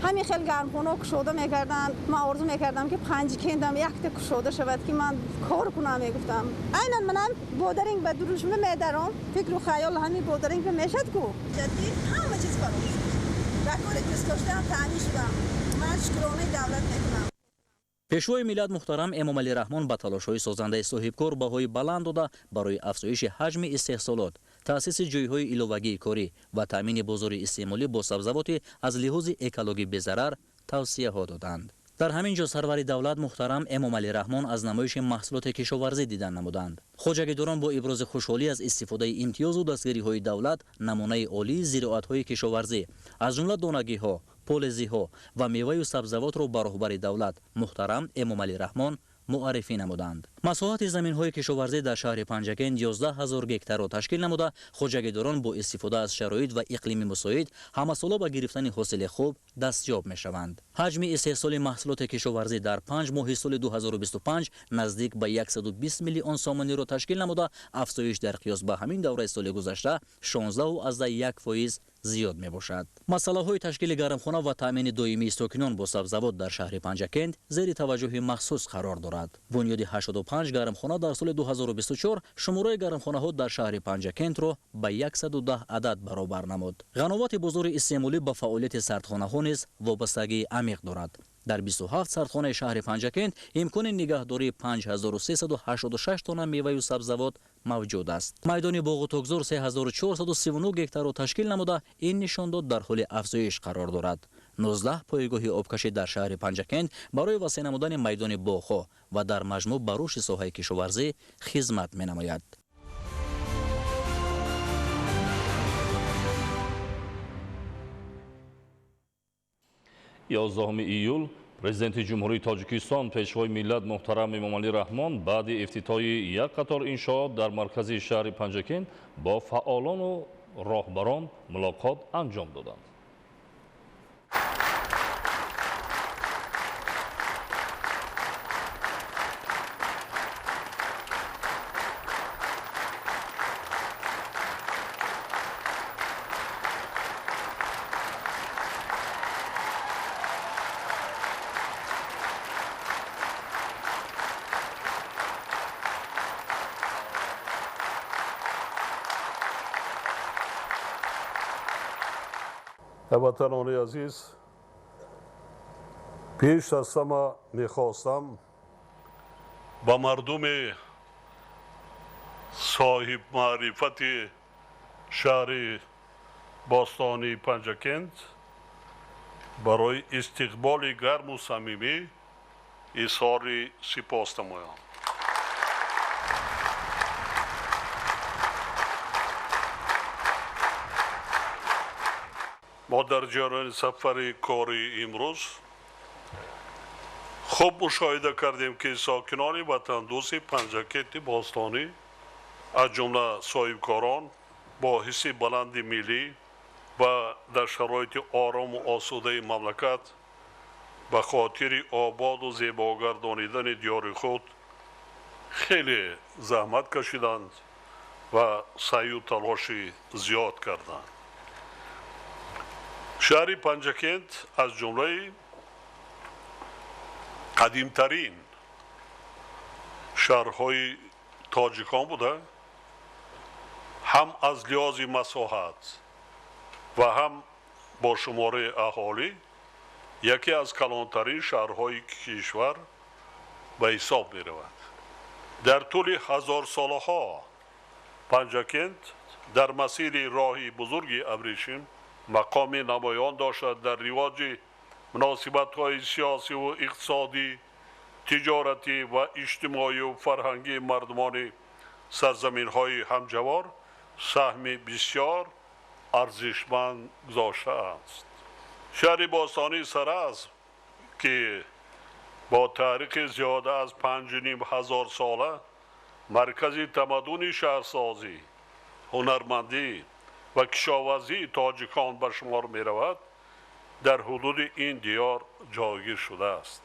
همین خیلی گرمخانه کشوده میکردن، من آرزو میکردم که پنجکندم یک تا کشوده شود که من کار کنم. میگفتم عیناً منم بودرینگ به دروشمه میدارم، فکر و خیال همین بودرینگ به میشد کو جدی همه چیز فراموش شد. کار دوست داشتم تعیین شدم. من شکرانه دولت میکنم. پیشوای ملت محترم امومالی رحمان با تلاش‌های سازنده صاحبکار بهای بلند داده برای افزایش حجم استحصالات، تأسیس جایهای ایلوگی کاری و تامین بازار استعمالی با سبزوات از لحاظ اکولوژی بی‌ضرر توصیه ها دادند. در همین جا سرور دولت محترم امومالی رحمان از نمایش محصولات کشاورزی دیدن نمودند. خواجگیداران با ابراز خوشحالی از استفاده امتیاز و دستگیری‌های دولت نمونه عالی زراعت‌های کشاورزی از جمله دانگی‌ها، پولزی‌ها و میوه و سبزوات را به راهبر دولت محترم امومالی رحمان معرفی نمودند. مساحت زمین‌های کشاورزی در شهر پنجکند 11000 هکتار را تشکیل نموده خواجگیداران با استفاده از شرایط و اقلیم مساعد همساله به گرفتن حاصل خوب دستیاب می‌شوند. حجم استحصال محصولات کشاورزی در 5 ماه سال 2025 نزدیک به 120 میلیون سامانی را تشکیل نموده افزایش در قیاس به همین دوره سال گذشته 16.1% زیاد می باشد. مسئله های تشکیل گرمخانه و تامین دائمی ساکنان با سبزوات در شهر پنجکند زیر توجه مخصوص قرار دارد. بنیاد 85 گرمخانه در سال 2024 شماره گرمخانه ها در شهر پنجکند را به 110 عدد برابر نمود. قناعت بازار استعمالی با فعالیت سردخانه ها نیز وابستگی عمیق دارد. در 27 سردخانه شهر پنجکند امکان نگهداری 5386 تن میوه و سبزوات موجود است. میدان باغ و تگذار 3439 هکتار را تشکیل نموده این نشان داد در حال افزایش قرار دارد. 19 پایگاه آبکشی در شهر پنجکند برای وسیع نمودن میدان باغ‌ها و در مجموع بر رشد ساحه کشاورزی خدمت می‌نماید. 11 ایول президенти ҷумҳурии тоҷикистон пешвои миллат муҳтарам эмомалӣ раҳмон баъди ифтитоҳи як қатор иншоот дар маркази шаҳри панҷакен бо фаъолону роҳбарон мулоқот анҷом доданд. هموطنان عزیز، پیش از همه میخواستم با مردم صاحب معرفت شهر باستانی پنجکند برای استقبال گرم و صمیمی اظهار سپاس نمایم. ما در جریان سفر کاری امروز خوب مشاهده کردیم که ساکنان وطن دوست پنجکند باستانی از جمله صاحبکاران با حس بلند ملی و در شرایط آرام و آسوده مملکت به خاطر آباد و زیبا گردانیدن دیار خود خیلی زحمت کشیدند و سعی و تلاش زیاد کردند. شهر پنجکند از جمله قدیمترین شهرهای تاجیکان بوده، هم از لحاظ مساحت و هم با شماره اهالی یکی از کلانترین شهرهای کشور به حساب می رود. در طول هزار ساله ها پنجکند در مسیر راهی بزرگ ابریشم مقام نمایان داشت در رواج مناسبت‌های سیاسی و اقتصادی، تجارتی و اجتماعی و فرهنگی مردمان سرزمین‌های همجوار سهم بسیار ارزشمند گذاشته است. شهر باستانی سرعظم که با تاریخ زیاده از 5,500 ساله مرکز تمدن شهرسازی، هنرمندی و کشاورزی تاجیکان به شمار می رود، در حدود این دیار جایگیر شده است.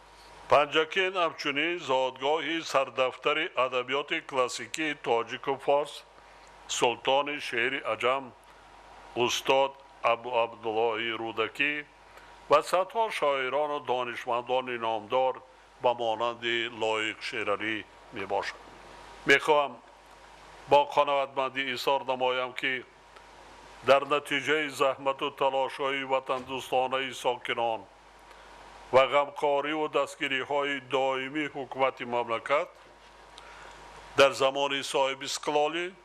پنجکند همچنین زادگاه سردفتر ادبیات کلاسیکی تاجیک و فارس سلطان شعر عجم استاد ابو عبدالله رودکی و صدها شاعران و دانشمندان نامدار به مانند لایق شیرعلی می باشد. می خواهم با قناعتمندی اظهار نمایم که در نتیجه زحمت و تلاش‌های وطن دوستانه ساکنان و غمخواری و دستگیری‌های دائمی حکومت مملکت در زمان صاحب استقلالی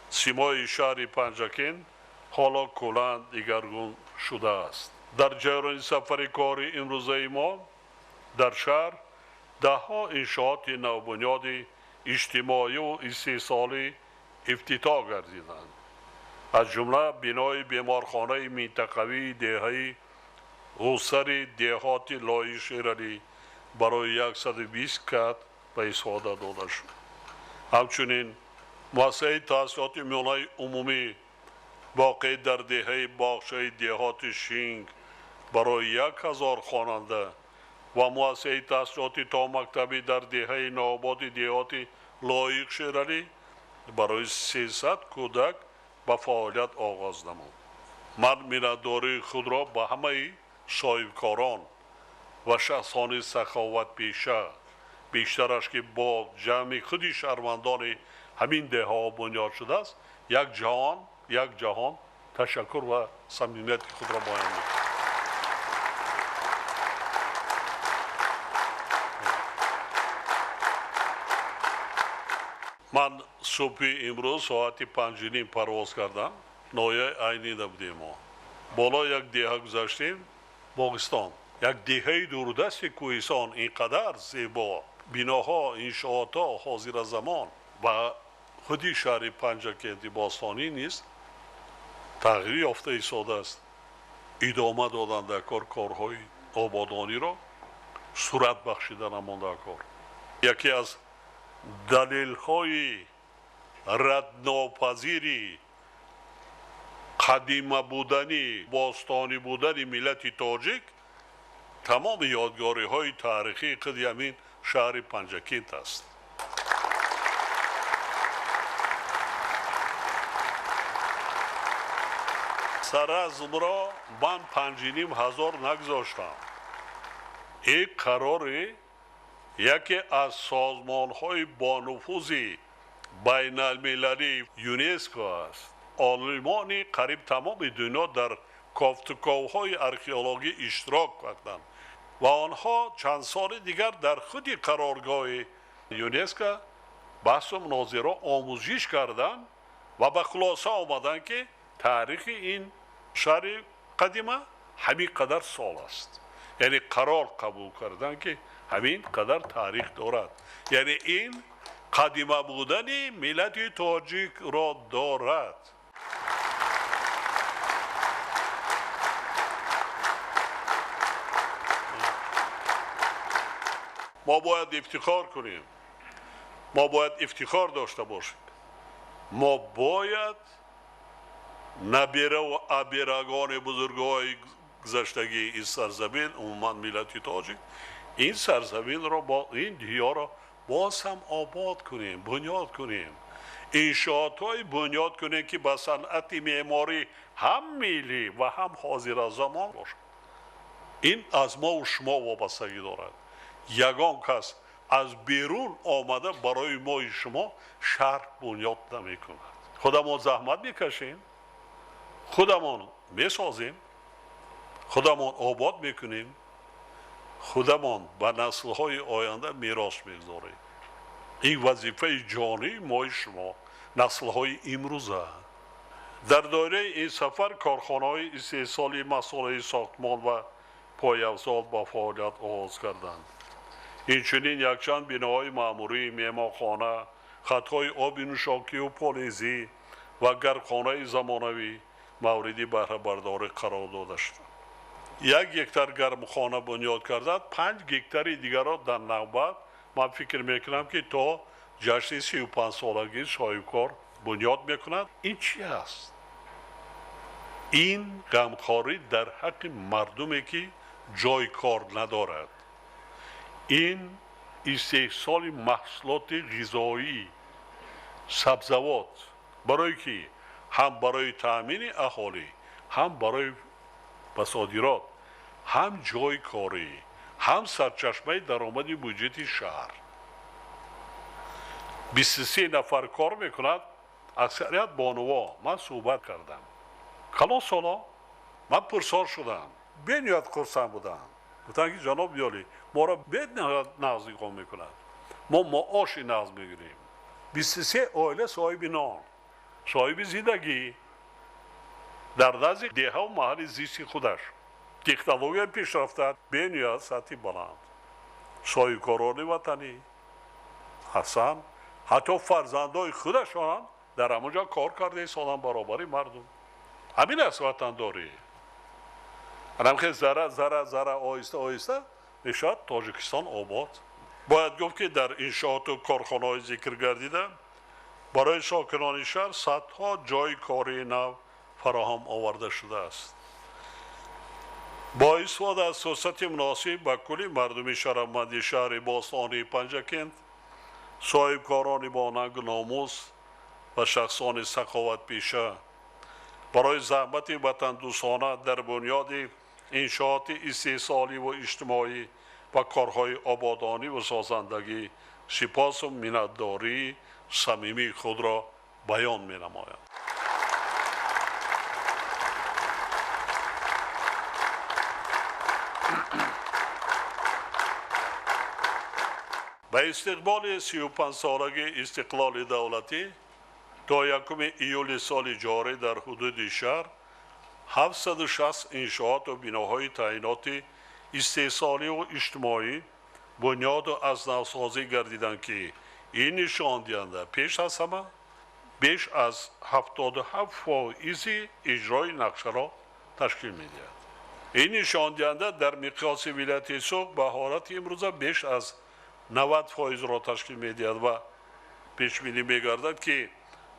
سیمای شهر پنجکند حالا کلاً دیگرگون شده است. در جریان سفر کاری امروزه ما در شهر ده‌ها انشاءات نوبنیاد اجتماعی و استحصالی افتتاح گردیدند. از جمله بنای بیمارخانه منطقوی دهه غوثر دهات لایق شیرعلی برای 120 کت به استفاده داده شد. همچنین مؤسسه تحصیلات میانه عمومی واقع در دهه باغچه دهات شینگ برای 1000 خواننده و مؤسسه تحصیلات تا مکتبی در دهه نوآباد دهات لایق شیرعلی برای 300 کودک به فعالیت آغاز نمود. من میnnatdori خود را به همه صاحبکاران و شخصان سخاوت پیشه بیشترش که با جمع خودی شهروندان همین ده ها بنیاد شده است یک جهان تشکر و صمیمیت خود را بیان می‌کنم. من صبح امروز ساعت 5:30 پرواز کردم. نایه عینی نبودیم ما. بالا یک دهه گذاشتیم باغستان. یک دهه دوردست کوهستان اینقدر زیبا، بناها، انشاءاتها حاضر زمان و خودی شهر پنجکند باستانی نیست تغییر یافته ایستاده است. ادامه دادن در کارهای آبادانی را сурат бахшида намонда кор. Яке аз далилҳои раднопазири қадима будани, бостони будани миллати тоҷик тамоми ёдгориҳои таърихии қуди ҳамин шаҳри Панҷакент аст. саразмро ман 5,500 нагзоштам. ин қарори яке аз созмонҳои бонуфузи байналмилалии ЮНЕСКО аст. олимони қариб тамоми дунё дар кофтуковҳои археологӣ иштирок карданд ва онҳо чанд соли дигар дар худи қароргоҳи ЮНЕСКО баҳсу мунозиро омӯзиш карданд ва ба хулоса омаданд ки таърихи ин шаҳри қадима ҳамин қадар сол аст. яъне қарор қабул карданд ки ҳамин қадар таърих дорад. яъне ин қадима будани миллати тоҷикро дорад. мо бояд ифтихор кунем. мо бояд ифтихор дошта бошем. мо бояд набираву абирагони бузургҳои гузаштагии ин сарзамин, умуман миллати тоҷик, ин сарзаминро ин диёрро боз ҳам обод кунем, бунёд кунем. иншоотҳои бунёд кунем ки ба санъати меъморӣ ҳам миллӣ ва ҳам ҳозиразамон бошад. ин аз мову шумо вобастагӣ дорад. ягон кас аз берун омада барои мои шумо шаҳр бунёд намекунад. худамон заҳмат мекашем, худамон месозем, худамон обод мекунем, худамон ба наслҳои оянда мерос мегузорем. ин вазифаи ҷонии мои шумо наслҳои имрӯза. дар доираи ин сафар корхонаҳои истеҳсоли масъулаи сохтмон ва появзод ба фаъолият оғоз карданд. инчунин якчанд биноҳои маъмурӣ, меҳмонхона, хатҳои оби нӯшокиву полезӣ ва гармхонаи замонавӣ мавриди баҳрабардорӣ қарор дода шуданд. 1 гектар гармхона бунёд карданд, 5 гектари дигарро дар навбат ман фикр мекунам ки то ҷашни 35-солагии соҳибкор бунёд мекунад. ин чӣ аст? ин ғамхорӣ дар ҳаққи мардуме ки ҷои кор надорад. ин истеҳсоли маҳсулоти ғизоӣ, сабзавот, барое ки ҳам барои таъмини аҳолӣ, ҳам барои басодирот, ҳам ҷои корӣ, ҳам сарчашмаи даромади бюҷети шаҳр. 23 нафар кор мекунад, аксарият бонуво. ман суҳбат кардам. калон соло ман пурсон шудам, бениҳоят хурсанд будам. гуфтанд ки ҷаноб ёлӣ моро бениҳоят нағз иқом мекунад, мо маоши нағз мегирем. 23 оила соҳиби нон, соҳиби зиндагӣ дар назди деҳаву маҳалли зисти худаш. технология пешрафта, бениҳоят сатҳи баланд. соҳибкорони ватанӣ ҳасан ҳатто фарзандои худашонам дар ҳамонҷо кор карда истоданд баробари мардум. ҳамин аст ватандорӣ. ҳамхе зара зара зара оҳиста оҳиста мешавад тоҷикистон обод. бояд гуфт ки дар иншооту корхонаҳои зикр гардида барои сокинони шаҳр садҳо ҷои кории нав фароҳам оварда шудааст. бо истифода аз фурсати муносиб ба кулли мардуми шарафманди шаҳри бостонии Панҷакент, соҳибкорони бо нангу номус ва шахсони саховатпеша барои заҳмати ватандӯстона дар бунёди иншооти истеҳсоливу иҷтимоӣ ва корҳои ободониву созандагӣ сипосу миннатдории самимии худро баён менамоянд. ба истиқболи 35-солагии истиқлоли давлатӣ то 1 июли соли ҷорӣ дар ҳудуди шаҳр 760 иншооту биноҳои таъиноти истеҳсоливу иҷтимоӣ бунёду аз навсозӣ гардиданд ки ин нишондиҳанда пеш аз ҳама беш аз 77% иҷрои нақшаро ташкил медиҳад. این نشان دهنده در مقیاس ولایت سوق به حالت امروزه بیش از 90% را تشکیل می‌دهد و پیش بینی می‌گردد که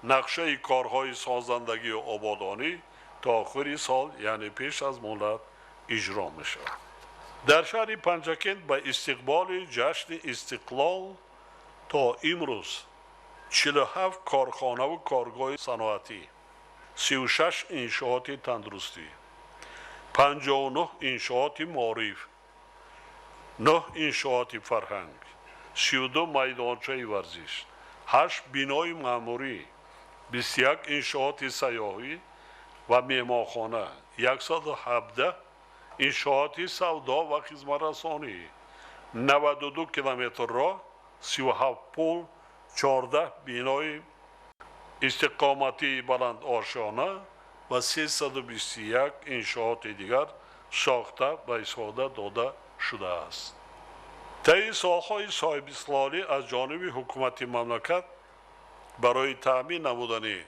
نقشه کارهای سازندگی و آبادانی تا آخر سال یعنی پیش از مهلت اجرا می‌شود. در شهر پنجکند به استقبال جشن استقلال تا امروز 47 کارخانه و کارگاه صنعتی، 36 انشاءات تندرستی، 59 انشاءات معارف، 9 انشاءات فرهنگ، 32 میدانچه ورزش، 8 بینای معموری، 21 انشاءات سیاحی و مهمانخانه، 117 انشاءات سودا و خدمت‌رسانی، 92 کیلومتر راه، 37 پل، 14 بینای استقامتی بلند آشانه و 321 انشاءات دیگر ساخته و استفاده داده شده است. طی سالهای صاحب استقلالی از جانب حکومت مملکت برای تأمین نمودن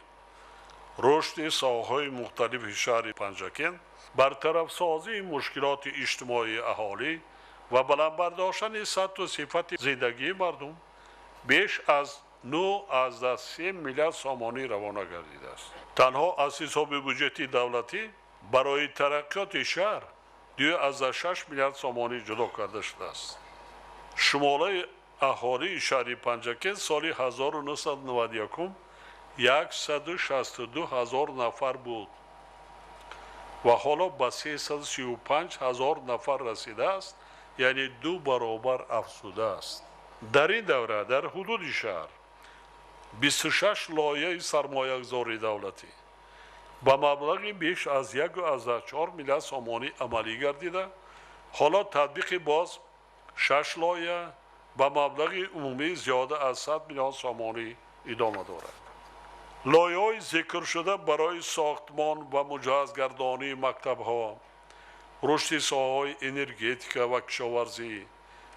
رشد ساحه‌های مختلف شهر پنجکند، برطرف سازی مشکلات اجتماعی اهالی و بلند برداشتن سطح و صفت زندگی مردم بیش از 9.3 میلیارد سامانی روانه گردیده است. تنها از حساب بودجه دولتی برای ترقیات شهر 2.6 میلیارد سامانی جدا کرده شده است. شماره اهالی شهر پنجکند سال 1991 162,000 نفر بود و حالا به 335,000 نفر رسیده است، یعنی 2 برابر افزوده است. در این دوره در حدود شهر 26 لایحه سرمایه‌گذاری دولتی با مبلغ بیش از 1.4 میلیارد سامانی عملی گردیده. حالا تطبیق باز 6 لایحه با مبلغ عمومی زیاده از 100 میلیون سامانی ادامه دارد. لایحه‌های ذکر شده برای ساختمان و مجهزگردانی مکتب‌ها، رشد ساحه‌های انرژتیک و کشاورزی،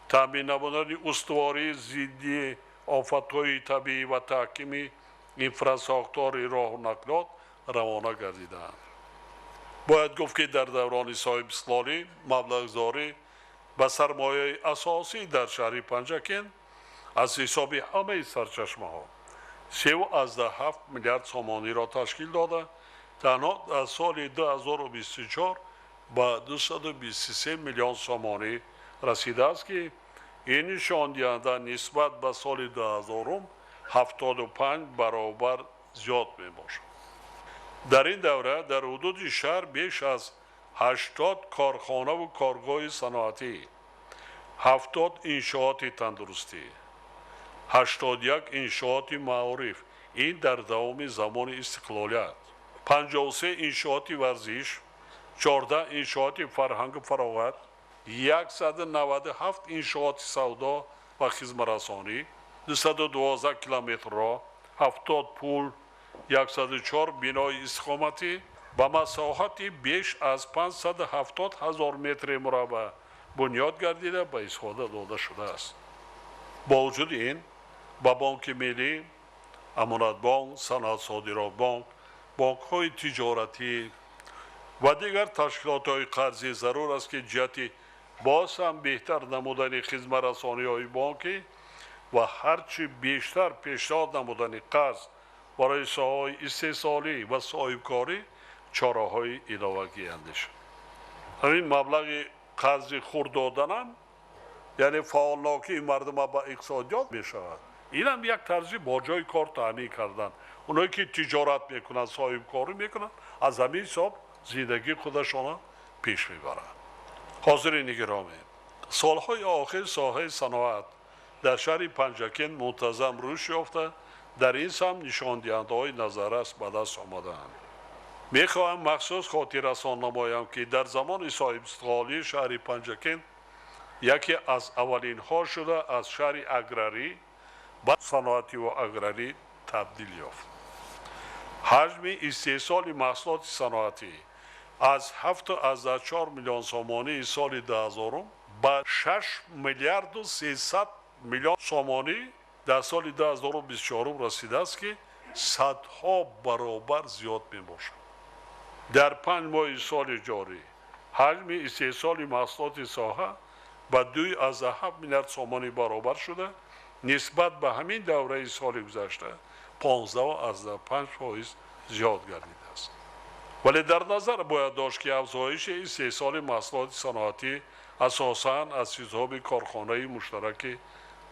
تامین نمودن استواری ضد آفت‌های طبیعی و تحکیم اینفراستراکچور راه و نقلات روانه گردیدند. باید گفت که در دوران صاحب استقلالی مبلغ‌گذاری به سرمایه اساسی در شهر پنجکند از حساب همه سرچشمه‌ها 3.7 میلیارد سامانی را تشکیل داده، تنها در سال 2024 به 223 میلیون سامانی رسیده است که این نشان دهنده نسبت به سال 2000 75 برابر زیاد می باشد. در این دوره در حدود شهر بیش از 80 کارخانه و کارگاه صنعتی، 70 انشاءات تندرستی، 81 انشاءات معارف، این در دوام زمان استقلالیت، 53 انشاءات ورزش، 14 انشاءات فرهنگ و فراغت، 197 انشاءات سودا و خدمت‌رسانی، 212 کیلومتر راه، 70 پل، 104 بینای استقامتی با مساحت بیش از 570,000 متر مربع بنیاد گردیده به استفاده داده شده است. با وجود این با بانک ملی، امانت بانک، صنعت صادرات بانک، بانک‌های تجارتی و دیگر تشکیلات‌های قرضی ضرور است که جهت باز هم بهتر نمودن خدمت‌رسانی‌های بانکی و هرچی بیشتر پیشنهاد نمودن قرض برای ساحه‌های استحصالی و صاحبکاری چاره‌های علاوه‌ای اندیشه. همین مبلغ قرض خرد دادن هم یعنی فعالناکی مردم با اقتصادیات می شود. این هم یک طرز با جای کار تامین کردن. اونایی که تجارت میکنن، صاحب کاری میکنن، از همین حساب زندگی خودشان پیش میبرند. حاضرین گرامی، سالهای آخر ساحه صنعت در شهر پنجکند منتظم رشد یافته، در این سمت نشان دهنده‌های نظررس به دست آمده‌اند. میخواهم مخصوص خاطر رسان نمایم که در زمان صاحب استقلالی شهر پنجکند یکی از اولین ها شده از شهر اگراری به صنعتی و اگراری تبدیل یافت. حجم استحصال محصولات صنعتی از 7.4 میلیون سامانی سال 2000 به 6 میلیارد و 300 میلیون سامانی در سال 2024 رسیده است که صدها برابر زیاد می باشد. در 5 ماه سال جاری ҳаҷми истеҳсоли маҳсулоти соҳа ба 2,7 миллиард сомонӣ баробар шуда, нисбат ба ҳамин давраи соли гузашта 15,5% зиёд гардидааст. вале дар назар бояд дошт ки афзоиши истеҳсоли маҳсулоти саноатӣ асосан аз чизҳоби корхонаи муштараки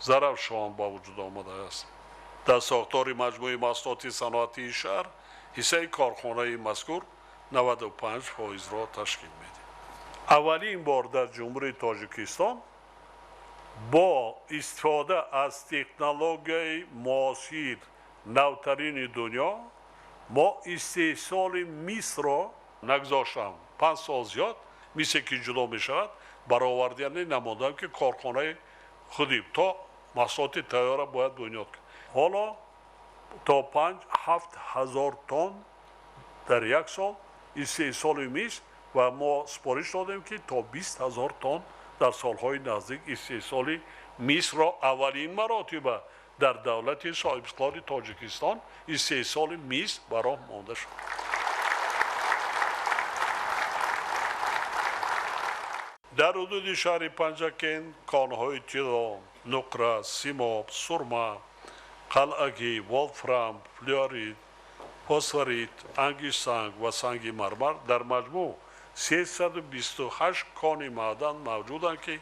Зарафшон ба вуҷуд омадааст. дар сохтори маҷмӯи маҳсулоти саноатии шаҳр ҳиссаи корхонаи мазкур 95%-ро ташкил медиҳад. аввалин бор дар ҷумҳурии Тоҷикистон бо истифода аз технологияи муосир навтарини дунё мо истеҳсоли мисро нагзоштам 5 сол зиёд мисе ки ҷудо мешавад баровардиянӣ намудам ки корхонаи худи то маҳсулоти тайёра бояд бунёд кард. ҳоло то 5-7 ҳазор тонн дар як сол истеҳсоли мис ва мо супориш додем ки то 20 ҳазор тонн дар солҳои наздик истеҳсоли мисро аввалин маротиба дар давлати соҳибиқтидори Тоҷикистон истеҳсоли мис ба роҳ монда шуд. дар ҳудуди шаҳри Панҷакен конҳои тило, нуқра, симоб, сурма, қалъагӣ, волфрам, флюорид, фосфорит, ангишсанг ва санги мармар дар маҷмӯъ 328 кони маъдан мавҷуданд ки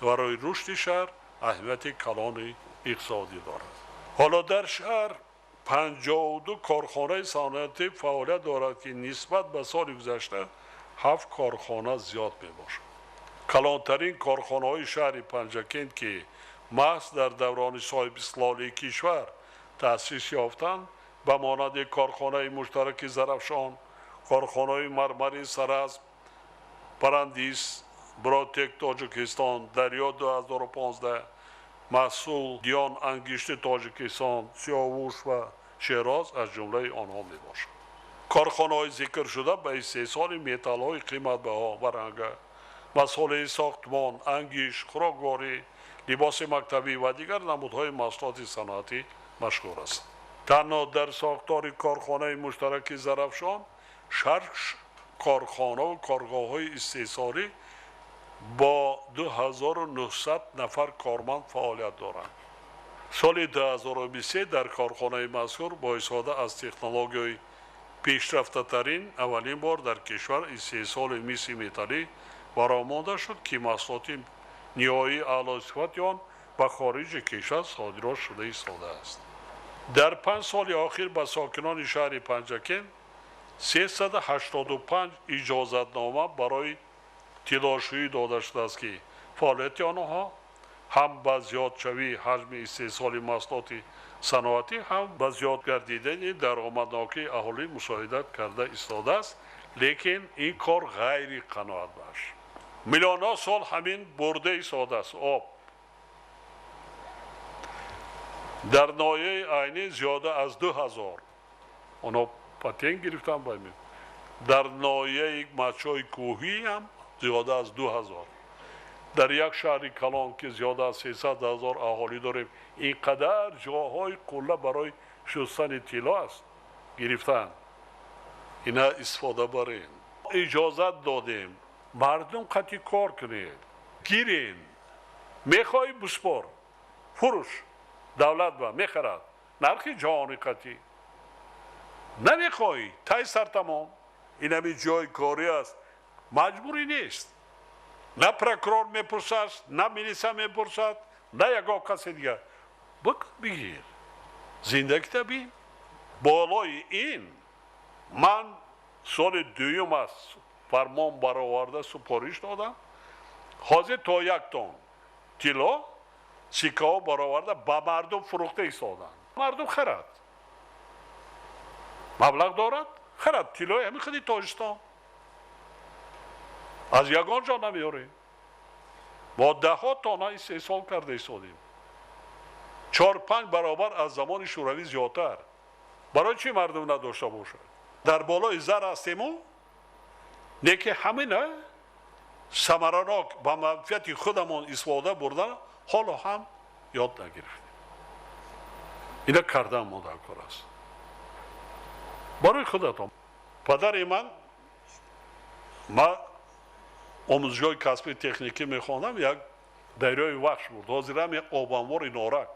барои рушди шаҳр аҳамияти калони иқтисодӣ дорад. ҳоло дар шаҳр 52 корхонаи саноатӣ фаъолият дорад ки нисбат ба соли гузашта 7 корхона зиёд мебошад. калонтарин корхонаҳои шаҳри Панҷакен ки маҳз дар даврони соҳибистиқлолии кишвар таъсис ёфтанд ба монанди корхонаи муштараки Зарафшон, корхонаи мармари Саразм, Парандис, Бротек Тоҷикистон, Дарё 2015, Маҳсул, Диён ангишти Тоҷикистон, Сиёвуш ва Шероз аз ҷумлаи онҳо мебошанд. корхонаҳои зикршуда ба истеҳсоли металлҳои қиматбаҳо ва ранга, масъулии сохтмон, ангиш, хӯрокворӣ, либоси мактабӣ ва дигар намудҳои маҳсулоти саноатӣ машҳур аст. танҳо дар сохтори корхонаи муштараки Зарафшон 6 корхонаву коргоҳҳои истеҳсолӣ бо 2900 нафар корманд фаъолият доранд. соли 2023 дар корхонаи мазкур бо истифода аз технологияи пешрафтатарин аввалин бор дар кишвар истеҳсоли миси металлӣ баромонда шуд ки маҳсулоти ниҳоии аълосифати он ба хориҷи кишвар содирот шуда истодааст. дар 5 соли охир ба сокинони шаҳри Панҷакен 385 иҷозатнома барои тилошӯӣ дода шудааст ки фаъолияти онҳо ҳам ба зиёдшавии ҳаҷми истеҳсоли маҳсулоти саноатӣ ҳам ба зиёд гардидани даромаднокии аҳолӣ мушоҳида карда истодааст, лекин ин кор ғайри қаноатбахш. миллионҳо сол ҳамин бурда истодааст об дар ноҳияи айнӣ зиёда аз 2000 онҳо патент гирифтан баймин. дар ноҳияи мачҳои кӯҳӣ ҳам зиёда аз 2000. дар як шаҳри калон ки зиёда аз 300 000 аҳолӣ дорем, инқадар ҷоҳои қулла барои шустани тилло аст гирифтан. ина истифода барем. иҷозат додем мардум қатъи кор кунед, гирен, мехоҳӣ буспор, фурӯш, давлат ба мехарад, нархи ҷаҳони қатъӣ намехоҳӣ, тай сартамом. ин ҳамин ҷои корӣ аст, маҷбурӣ нест. на прокурор мепурсад, на милиса мепурсад, на ягон касе дигар. бигир зиндаги табин. болои ин ман соли дуюм аст фармон бароварда супориш додам, ҳозир то 1 тонн тилло сикаҳо бароварда ба мардум фурӯхта истоданд. мардум харад, маблағ дорад, харад тиллои ҳамин худи Тоҷикистон. аз ягон ҷо намеёрем. мо 10 тонна истеҳсол карда истодем, 4-5 баробар аз замони шӯравӣ зиёдтар. барои чӣ мардум надошта бошад? дар болои зар ҳастему, неки ҳамина самаранок ба манфиати худамон истифода бурда ҳоло ҳам ёд нагирифтем. ина кардан мо дар кор аст. барои худатон падари ман омӯзишгоҳи касби техникӣ мехонам, як дарёи вахш буд. ҳозирам як обанвори норак.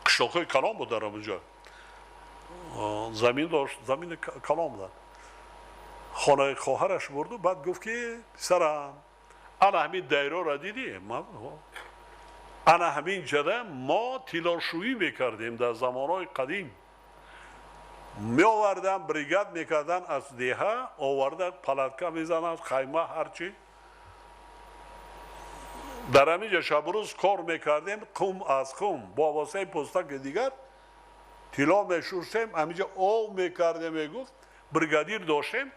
қишлоқҳои калон буд дар онҷо. замин дошт, замини калон буд. хонаи хоҳараш бурду, баъд гуфт ки писарам, ана ҳамин дайрора дидӣ? ана ҳамин ҷада мо тилошӯӣ мекардем дар замонҳои қадим. меовардан бригад мекардан аз деҳа, оварда палатка мезананд, хайма ҳарчӣ. дар ҳамин ҷо шабрӯз кор мекардем, қум аз қум бо воситаи пӯстаки дигар тило мешӯрсем, ҳамин ҷо ов мекардем, мегуфт бригадир доштем,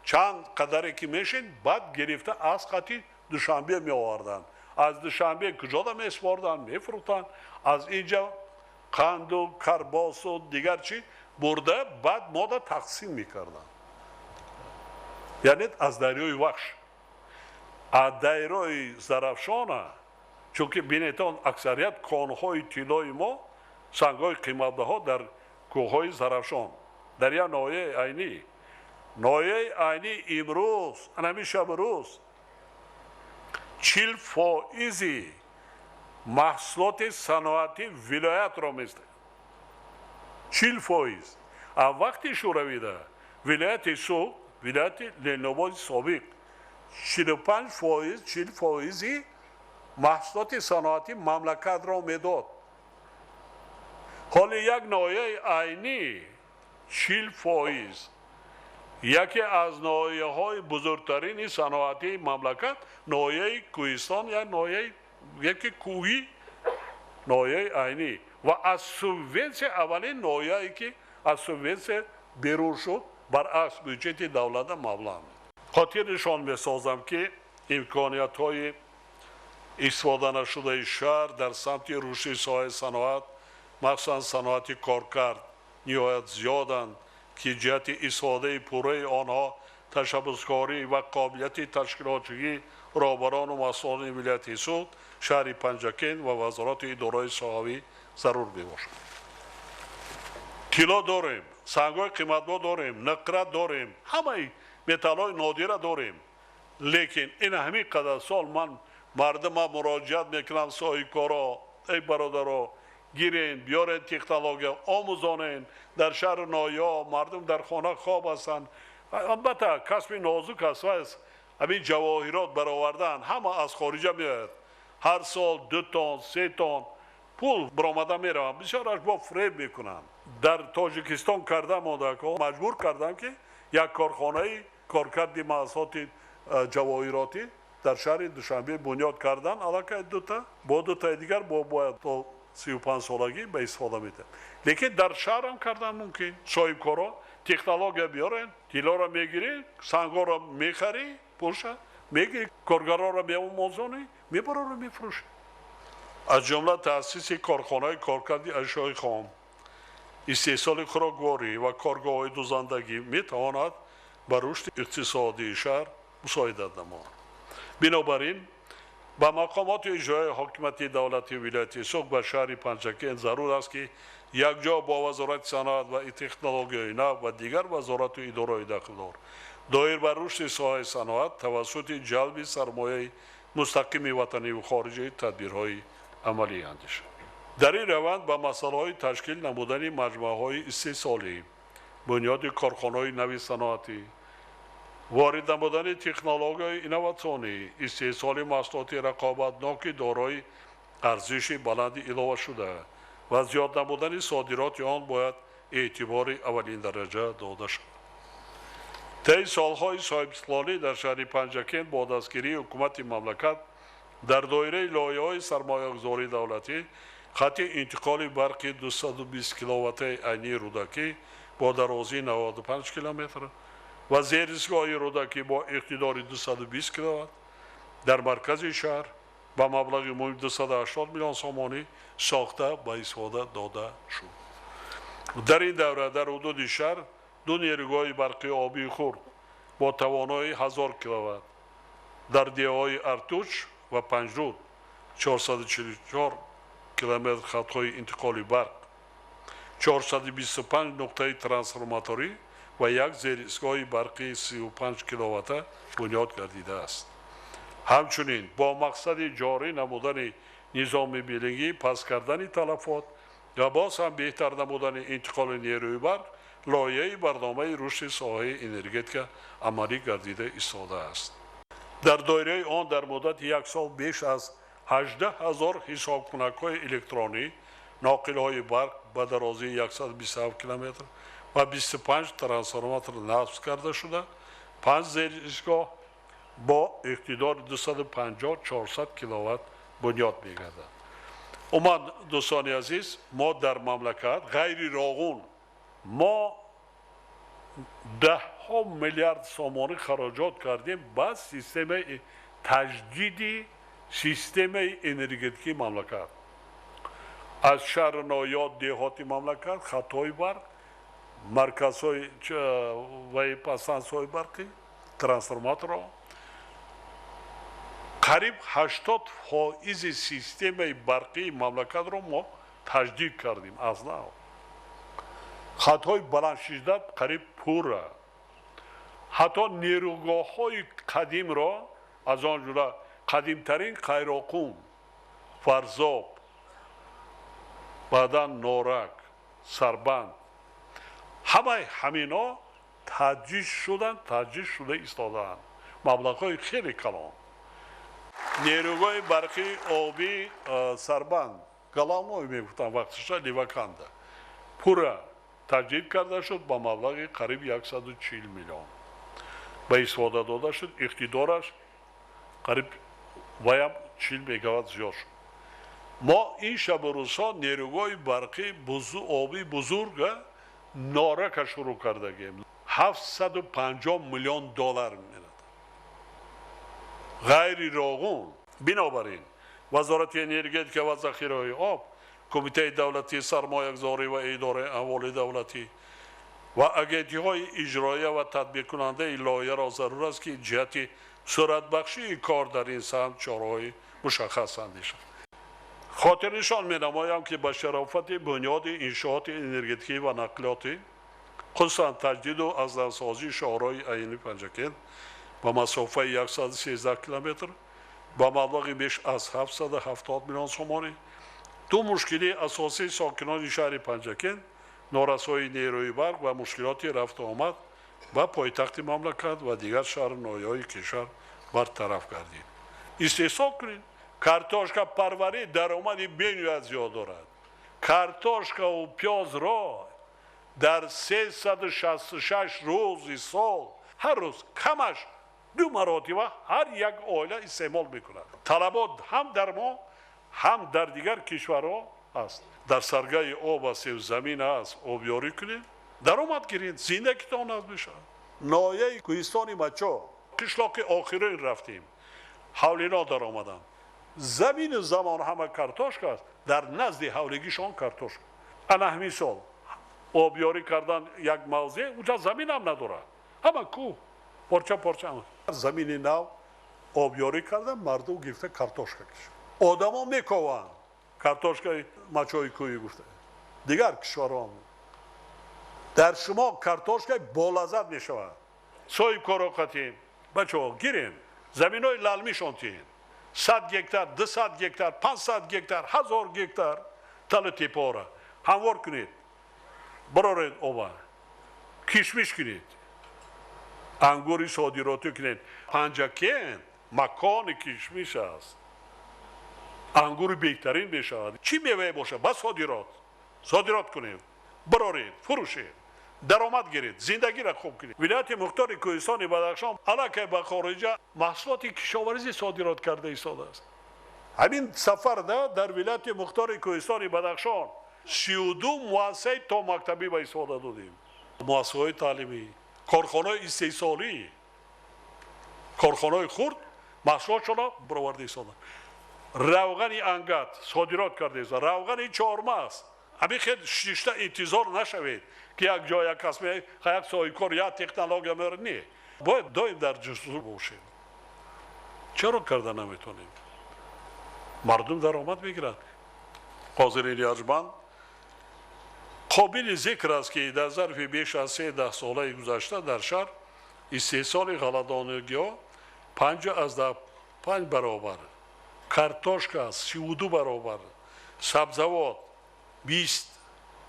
чанд қадаре ки мешин, баъд гирифта аз қати душанбе меовардан. аз душанбе куҷода меспордан, мефурӯхтанд, аз инҷа қанду карбосу дигар чӣ бурда, баъд мода тақсим мекардан. яъне аз дарёи вахш. аз дайрои зарафшона, чунки бинетон аксарият конҳои тилои мо, сангҳои қиматбаҳо дар кӯҳҳои зарафшон, дар як ноҳияи айнӣ. ноҳияи айнӣ имрӯз, ҳамин шабрӯз 40% маҳсулоти саноатӣ вилоятро мест. 40%. а вақти шӯравида вилояти суғ, вилояти ленободи собиқ 45%, 40% маҳсулоти саноатӣ мамлакатро медод. ҳоли як ноҳияи айнӣ 40%. яке аз ноҳияҳои бузургтарини саноатии мамлакат ноҳияи кӯҳистон, як ноҳияи яке кӯҳӣ, ноҳияи айнӣ ва аз субвенсия аввалин ноҳияе ки аз субвенсия берун шуд, баръакс бюджети давлата маблағ. хотир нишон месозам ки имкониятҳои истифоданашудаи шаҳр дар самти рушди соҳаи саноат, махсусан саноати коркард, ниҳоят зиёданд ки ҷиҳати истифодаи пурраи онҳо ташаббускорӣ ва қобилияти ташкилотчигӣ роҳбарону масъулони вилояти суд, шаҳри Панҷакент ва вазорати идораи соҳавӣ зарур мебошад. тило дорем, сангҳои қиматбо дорем, нақра дорем, ҳамаи металлҳои нодира дорем. лекин ин ҳамин қадар сол ман мардума муроҷиат мекунам, соҳибкоро, эй бародаро, гирен, биёрен технология, омӯзонен, дар шаҳру ноҳияҳо мардум дар хона хоб ҳастанд. албатта касби нозук аст, ҳамин ҷавоҳирот баровардан ҳама аз хориҷа меояд. ҳар сол 2 тонн, 3 тонн пул баромада мераванд, бисёраш бо фреб мекунанд. дар тоҷикистон кардан модако маҷбур кардам ки як корхонаи коркарди маҳсулоти ҷавоҳиротӣ дар шаҳри Душанбе бунёд кардан, аллакай дута, бо дутаи дигар бояд то 35 солагӣ ба истифода медиҳад. лекин дар шаҳрам кардан мумкин. соҳибкоро технология биёрен, тилоро мегирӣ, сангҳоро мехарӣ, пӯша мегирӣ, коргароро меомӯзонӣ, мебароро мефурӯшӣ. аз ҷумла таъсиси корхонаи коркарди ашёи хом, истеҳсоли хӯрокворӣ ва коргоҳҳои дузандагӣ метавонад ба рушди иқтисодии шаҳр мусоидат намояд. бинобар ин ба мақомоти иҷроии ҳокимияти давлати вилояти суғ ба шаҳри Панҷакент зарур аст ки якҷо бо вазорати саноат ва технологияҳои нав ва дигар вазорату идораҳои дахлдор доир ба рушди соҳаи саноат тавассути ҷалби сармояи мустақими ватаниву хориҷӣ тадбирҳои амалӣ андешад. дар ин раванд ба масъалаҳои ташкил намудани маҷмӯъаҳои истеҳсолӣ, бунёди корхонаҳои нави саноатӣ, ворид намудани технологияҳои инноватсионӣ, истеҳсоли маҳсулоти рақобатноки дорои арзиши баланди иловашуда ва зиёд намудани содироти он бояд эътибори аввалиндараҷа дода шавад. таи солҳои соҳибистиқлолӣ дар шаҳри Панҷакент бо дастгирии ҳукумати мамлакат дар доираи лоиҳаҳои сармоягузории давлатӣ хатти интиқоли барқи 220 киловаттаи айнии рӯдакӣ бо дарозии 95 километр ва зеристгоҳи рӯдакӣ бо иқтидори 220 киловатт дар маркази шаҳр ба маблағи муҳим 280 миллион сомонӣ сохта ба истифода дода шуд. дар ин давра дар ҳудуди шаҳр 2 нерӯгоҳи барқии обии хурд бо тавоноии 1000 киловатт, дар деҳаҳои Артуч ва Панҷруд 444 километр хатҳои интиқоли барқ, 425 нуқтаи трансформаторӣ و یک زیرایستگاه برقی 35 کیلووات بنیاد گردیده است. همچنین با مقصد جاری نمودن نظام بیلینگی، پس کردن تلفات و باز هم بهتر نمودن انتقال نیروی برق، لایحه برنامه رشد ساحه انرژتیک عملی گردیده ایستاده است. در دایره آن در مدت یک سال بیش از 18,000 حسابکنک‌های الکترونی، ناقل‌های برق به درازی 127 کیلومتر و 25 ترانسفورماتور نصب کرده شده، 5 زیرایستگاه با اقتدار 250-400 کیلووات بنیاد می‌گردد. دوستان عزیز، ما در مملکت غیر راغون ما 10 میلیارد سومانی خراجات کردیم با سیستم تجدید سیستم انرژتیکی مملکت. از شهر نایاد دهاتی مملکت، خطای برق، مرکزهای و پسانس‌های برقی، ترانسفورماتور، قریب 80% سیستم برقی مملکت را ما تجدید کردیم از نو. خطهای بلند شدت قریب پوره. حتی نیروگاه‌های قدیم را از آن جمله قدیمترین قیراقوم، فرزاب، بعدا نورک، سربند، همه همینا تجدید شده ایستادند. مبلغ‌های خیلی کلان. نیروگاه برقی آبی سربند گلاموی میگفتن وقتش لیوکانده پورا تجدید کرده شد با مبلغ قریب 140 میلیون به استفاده داده شد. اقتدارش قریب 40 مگاوات زیاد شد. ما این شب و روزها نیروگاه برقی آبی بزرگ نارک شروع کردگیم. 750 میلیون دلار می‌رد. غیر راغون. بنابراین وزارت انرژی و ذخیره آب، کمیته دولتی سرمایه‌گذاری و اداره اموال دولتی و اگنتی‌های اجرایی و تطبیق کننده لایحه را ضرور است که جهت سرعت بخشی کار در این سمت چاره‌های مشخص اندیشند. خاطر نشان می‌نمایم که با شرافت بنیاد انشاءات انرژتیکی و نقلیاتی، خصوصا تجدید و ازدنسازی شاهراه عینی پنجکن با مسافه 113 کیلومتر با مبلغ بیش از 770 میلیون سومانی، دو مشکلی اساسی ساکنان شهر پنجکن، نارسایی نیروی برق و مشکلات رفت و آمد با پایتخت مملکت و دیگر شهر نایای کشور برطرف گردید. استحصال کنید کارتوشکا پروری درآمدی بین‌المللی زیاد دارد. کارتوشکا و پیاز را در 366 روز سال هر روز کمش 2 مرتبه هر یک عائله استعمال میکند. طلبات هم در ما هم در دیگر کشورها است. در سرگاه آب و سیب زمین است، آبیاری کنید، درآمد گیرید، زندگیتان از بشه. نایه کوهستان مچو قشلاق آخرین رفتیم، حولینا در آمدن. زمین زمان همه کارتوشک است، در نزد حولگیشان کارتوشک. انا همین سال آبیاری کردن یک موضع، اونجا زمین هم نداره، همه کوه پرچه هم. زمین نو آبیاری کردن، مردم گرفته کارتوشک کشید. آدم ها میکوان کارتوشک مچوی کوهی گفته. دیگر کشورها هم در شما کارتوشک بالازد میشود. سوی کاروقتی بچه ها گیریم، زمین های للمی شانتین 100 گکتر، 200 گکتر، 500 گکتر، 1000 گکتر تل تیپاره هموار کنید، برارید آبا، کشمش کنید، انگوری صادراتی کنید. پنجکن مکان کشمش است، انگور بهترین بشود. چی میوه باشه؟ بس صادرات کنید، برارید، فروشید، درآمد گیرید، زندگی را خوب کنید. ولایت مختار کوهستان بدخشان علاقه به خارج محصولات کشاورزی صادرات کرده ایستاده است. همین سفر در ولایت مختار کوهستان بدخشان 32 مؤسسه تا مکتبی به استفاده دادیم. مؤسسه‌های تعلیمی، کارخانه‌های استحصالی، کارخانه‌های خرد محصولاتشان را برآورده ایستاده. روغن انگت صادرات کرده است، روغن چهارمغز. همین خیلی شیشته انتظار نشوید که یک جای کس یک سایکار یا تکنولوژی میاره. نه، باید دائم در جستجو باشیم. چرا کرده نمیتونیم؟ مردم درآمد میگیرند. حاضرین ارجمند، قابل ذکر است که در ظرف بیش از 13 ساله گذشته در شهر استحصال غله‌دانگی ها 5 برابر، کارتوشکا 32 برابر، سبزوات 20،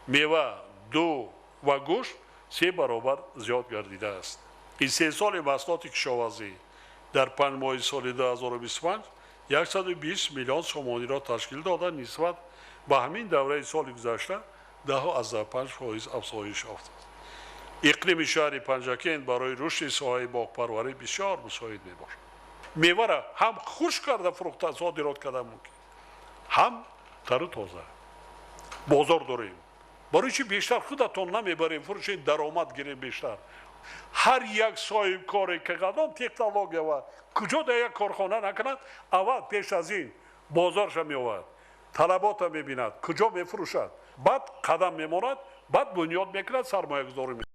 میوه 2 و گوشت 3 برابر زیاد گردیده است. استحصال محصولات کشاورزی در 5 ماه سال 2025 120 میلیون سومانی را تشکیل داده، نسبت به همین دوره سال گذشته 10.5% افزایش یافت. اقلیم شهر پنجکین برای رشد ساحه باغپروری بسیار مساعد میباشد. میوه را هم خشک کرده فروخته صادرات کرده ممکن، هم تر و تازه. بازار داریم. برای چی بیشتر خودتون نمیبریم فروشید، درآمد گیریم بیشتر. هر یک صاحب کاری که قدم تکنولوژیا و کجا در یک کارخانه نکند، اول پیش از این بازارش میآورد، طلبات میبیند، کجا میفروشد، بعد قدم میماند، بعد بنیاد میکند، سرمایه گذاری میکند.